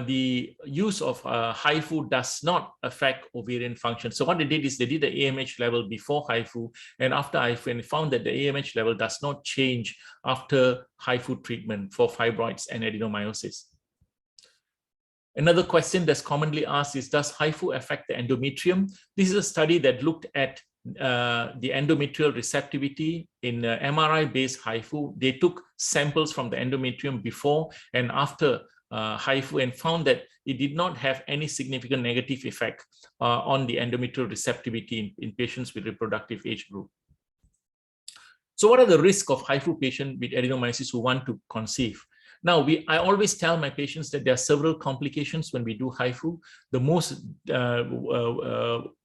the use of HIFU does not affect ovarian function. So what they did is they did the AMH level before HIFU and after HIFU, and found that the AMH level does not change after HIFU treatment for fibroids and adenomyosis. Another question that's commonly asked is, does HIFU affect the endometrium? This is a study that looked at the endometrial receptivity in MRI-based HIFU. They took samples from the endometrium before and after HIFU and found that it did not have any significant negative effect on the endometrial receptivity in patients with reproductive age group. So what are the risks of HIFU patients with adenomyosis who want to conceive? Now, I always tell my patients that there are several complications when we do HIFU. The most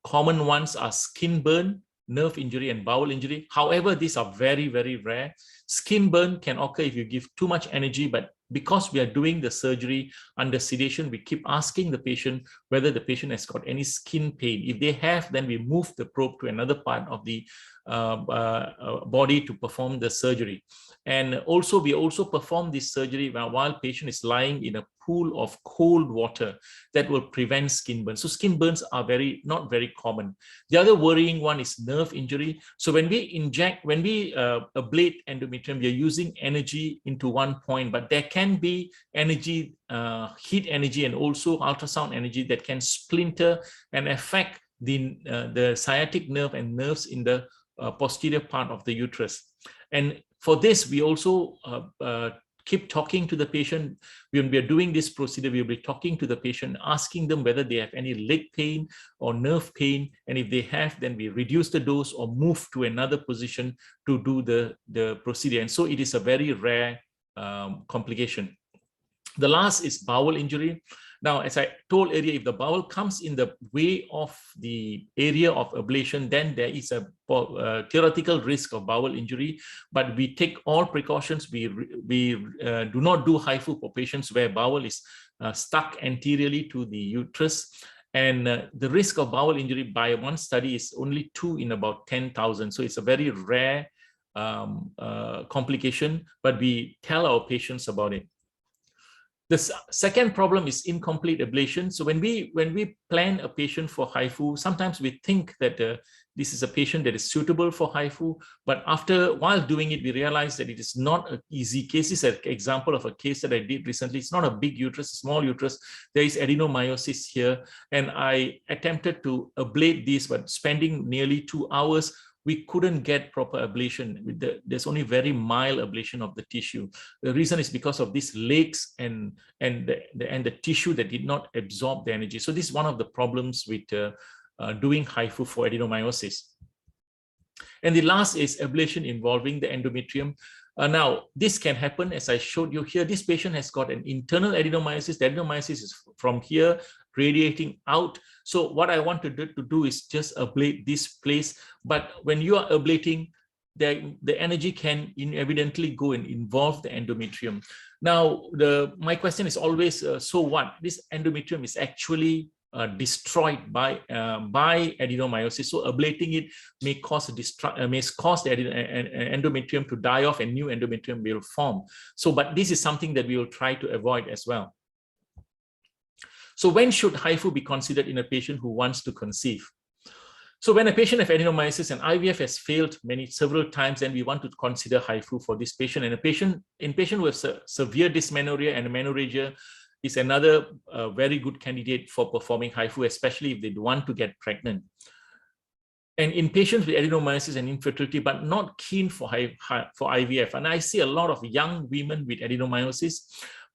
common ones are skin burn, nerve injury, and bowel injury. However, these are very, very rare. Skin burn can occur if you give too much energy, but because we are doing the surgery under sedation, we keep asking the patient whether the patient has got any skin pain. If they have, then we move the probe to another part of the body to perform the surgery. And also, we also perform this surgery while patient is lying in a pool of cold water that will prevent skin burns. So skin burns are not very common. The other worrying one is nerve injury. So when we ablate endometrium, we are using energy into one point, but there can be energy, heat energy, and also ultrasound energy that can splinter and affect the sciatic nerve and nerves in the posterior part of the uterus. And for this, we also keep talking to the patient. When we are doing this procedure, we'll be talking to the patient, asking them whether they have any leg pain or nerve pain. And if they have, then we reduce the dose or move to another position to do the procedure. And so it is a very rare complication. The last is bowel injury. Now, as I told earlier, if the bowel comes in the way of the area of ablation, then there is a theoretical risk of bowel injury, but we take all precautions. We do not do HIFU for patients where bowel is stuck anteriorly to the uterus. And the risk of bowel injury by one study is only 2 in about 10,000. So it's a very rare complication, but we tell our patients about it. The second problem is incomplete ablation. So when we plan a patient for HIFU, sometimes we think that this is a patient that is suitable for HIFU, but while doing it, we realize that it is not an easy case. This is an example of a case that I did recently. It's not a big uterus, a small uterus. There is adenomyosis here, and I attempted to ablate this, but spending nearly 2 hours, we couldn't get proper ablation. There's only very mild ablation of the tissue. The reason is because of these leaks and the tissue that did not absorb the energy. So this is one of the problems with doing HIFU for adenomyosis. And the last is ablation involving the endometrium. Now, this can happen, as I showed you here. This patient has got an internal adenomyosis. The adenomyosis is from here radiating out. So what I wanted to do is just ablate this place. But when you are ablating, the energy can evidently go and involve the endometrium. Now, my question is always, so what? This endometrium is actually destroyed by adenomyosis. So ablating it may cause the endometrium to die off and new endometrium will form. So, but this is something that we will try to avoid as well. So when should HIFU be considered in a patient who wants to conceive? So when a patient has adenomyosis and IVF has failed several times, then we want to consider HIFU for this patient. And in patient who have severe dysmenorrhea and amenorrhagia is another very good candidate for performing HIFU, especially if they want to get pregnant. and in patients with adenomyosis and infertility, but not keen for IVF. And I see a lot of young women with adenomyosis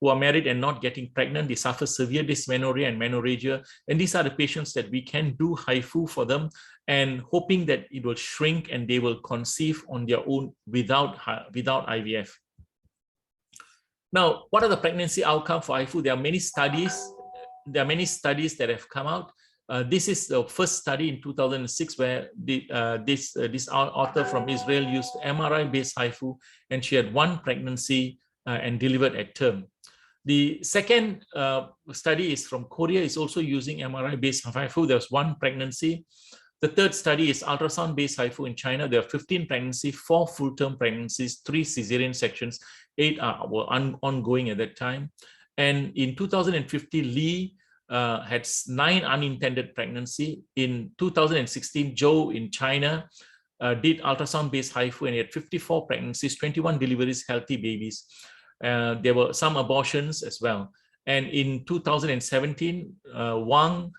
who are married and not getting pregnant. They suffer severe dysmenorrhea and menorrhagia. And these are the patients that we can do HIFU for them, and hoping that it will shrink and they will conceive on their own without IVF. Now, what are the pregnancy outcomes for HIFU? There are many studies. There are many studies that have come out. This is the first study in 2006 where this author from Israel used MRI-based HIFU, and she had 1 pregnancy and delivered at term. The second study is from Korea, is also using MRI-based HIFU. There was 1 pregnancy. The third study is ultrasound-based HIFU in China. There are 15 pregnancies, 4 full-term pregnancies, 3 cesarean sections, 8 were ongoing at that time. And in 2050, Lee had 9 unintended pregnancy. In 2016, Zhou in China did ultrasound-based HIFU, and he had 54 pregnancies, 21 deliveries, healthy babies. There were some abortions as well. And in 2017, Wang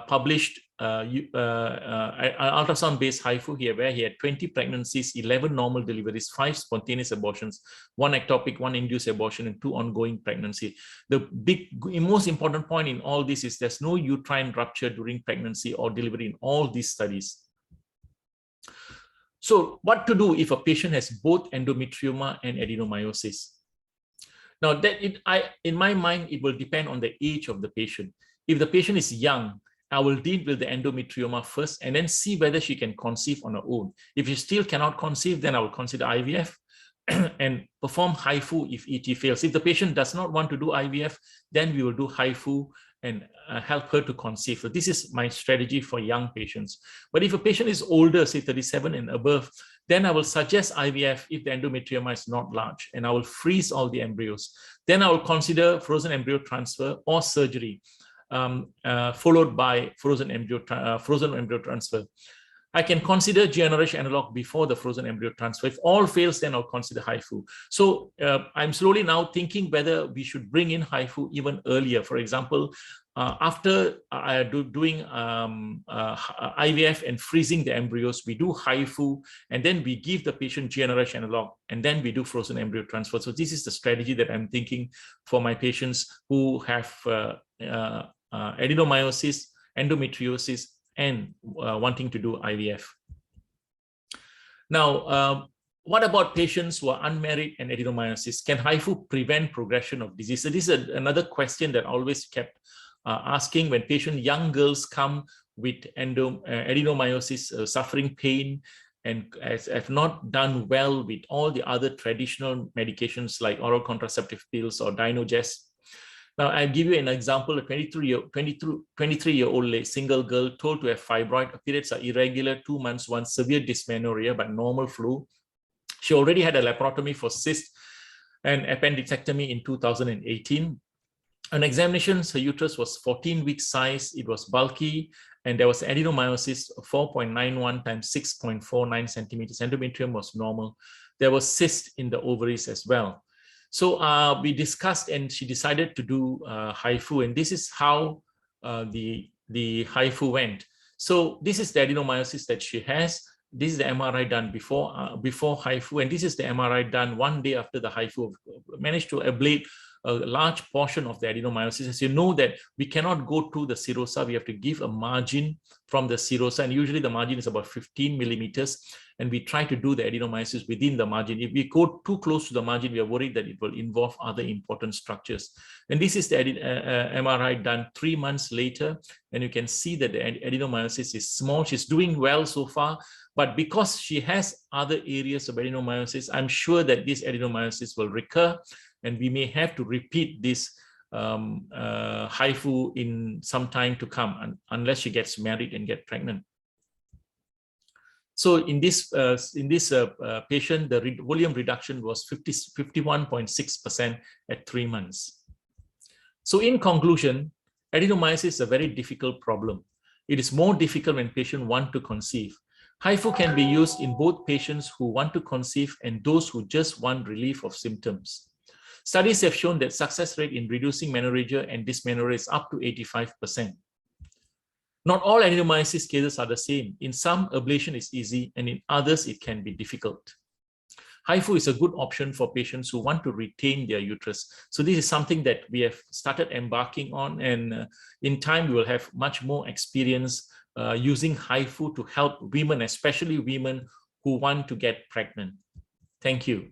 published ultrasound-based HIFU here, where he had 20 pregnancies, 11 normal deliveries, 5 spontaneous abortions, 1 ectopic, 1 induced abortion, and 2 ongoing pregnancy. The most important point in all this is there's no uterine rupture during pregnancy or delivery in all these studies. So what to do if a patient has both endometrioma and adenomyosis? Now, in my mind, it will depend on the age of the patient. If the patient is young, I will deal with the endometrioma first and then see whether she can conceive on her own. If she still cannot conceive, then I will consider IVF and perform HIFU if ET fails. If the patient does not want to do IVF, then we will do HIFU and help her to conceive. So this is my strategy for young patients. But if a patient is older, say 37 and above, then I will suggest IVF if the endometrioma is not large, and I will freeze all the embryos. Then I will consider frozen embryo transfer or surgery, followed by frozen embryo transfer. I can consider GnRH analog before the frozen embryo transfer. If all fails, then I'll consider HIFU. So I'm slowly now thinking whether we should bring in HIFU even earlier. For example, after doing IVF and freezing the embryos, we do HIFU, and then we give the patient GnRH analog, and then we do frozen embryo transfer. So this is the strategy that I'm thinking for my patients who have adenomyosis, endometriosis, and wanting to do IVF. Now, what about patients who are unmarried and adenomyosis? Can HIFU prevent progression of disease? So this is another question that I always kept asking when young girls come with adenomyosis, suffering pain, and have not done well with all the other traditional medications like oral contraceptive pills or Dynogest. Now, I'll give you an example. A 23-year-old single girl told to have fibroid. Her periods are irregular, 2 months once, severe dysmenorrhea, but normal flow. She already had a laparotomy for cyst and appendectomy in 2018. On examination, her uterus was 14 weeks size. It was bulky, and there was adenomyosis 4.91 times 6.49 centimeters. Endometrium was normal. There was cyst in the ovaries as well. So we discussed, and she decided to do HIFU, and this is how the HIFU went. So this is the adenomyosis that she has. This is the MRI done before HIFU, and this is the MRI done 1 day after the HIFU. Managed to ablate a large portion of the adenomyosis. As you know that we cannot go to the serosa, we have to give a margin from the serosa, and usually the margin is about 15 millimeters, and we try to do the adenomyosis within the margin. If we go too close to the margin, we are worried that it will involve other important structures. And this is the MRI done 3 months later, and you can see that the adenomyosis is small. She's doing well so far, but because she has other areas of adenomyosis, I'm sure that this adenomyosis will recur, and we may have to repeat this HIFU in some time to come, unless she gets married and get pregnant. So in this patient, the volume reduction was 51.6% at 3 months. So in conclusion, adenomyosis is a very difficult problem. It is more difficult when patients want to conceive. HIFU can be used in both patients who want to conceive and those who just want relief of symptoms. Studies have shown that success rate in reducing menorrhagia and dysmenorrhea is up to 85%. Not all adenomyosis cases are the same. In some, ablation is easy, and in others, it can be difficult. HIFU is a good option for patients who want to retain their uterus. So this is something that we have started embarking on, and in time, we will have much more experience using HIFU to help women, especially women who want to get pregnant. Thank you.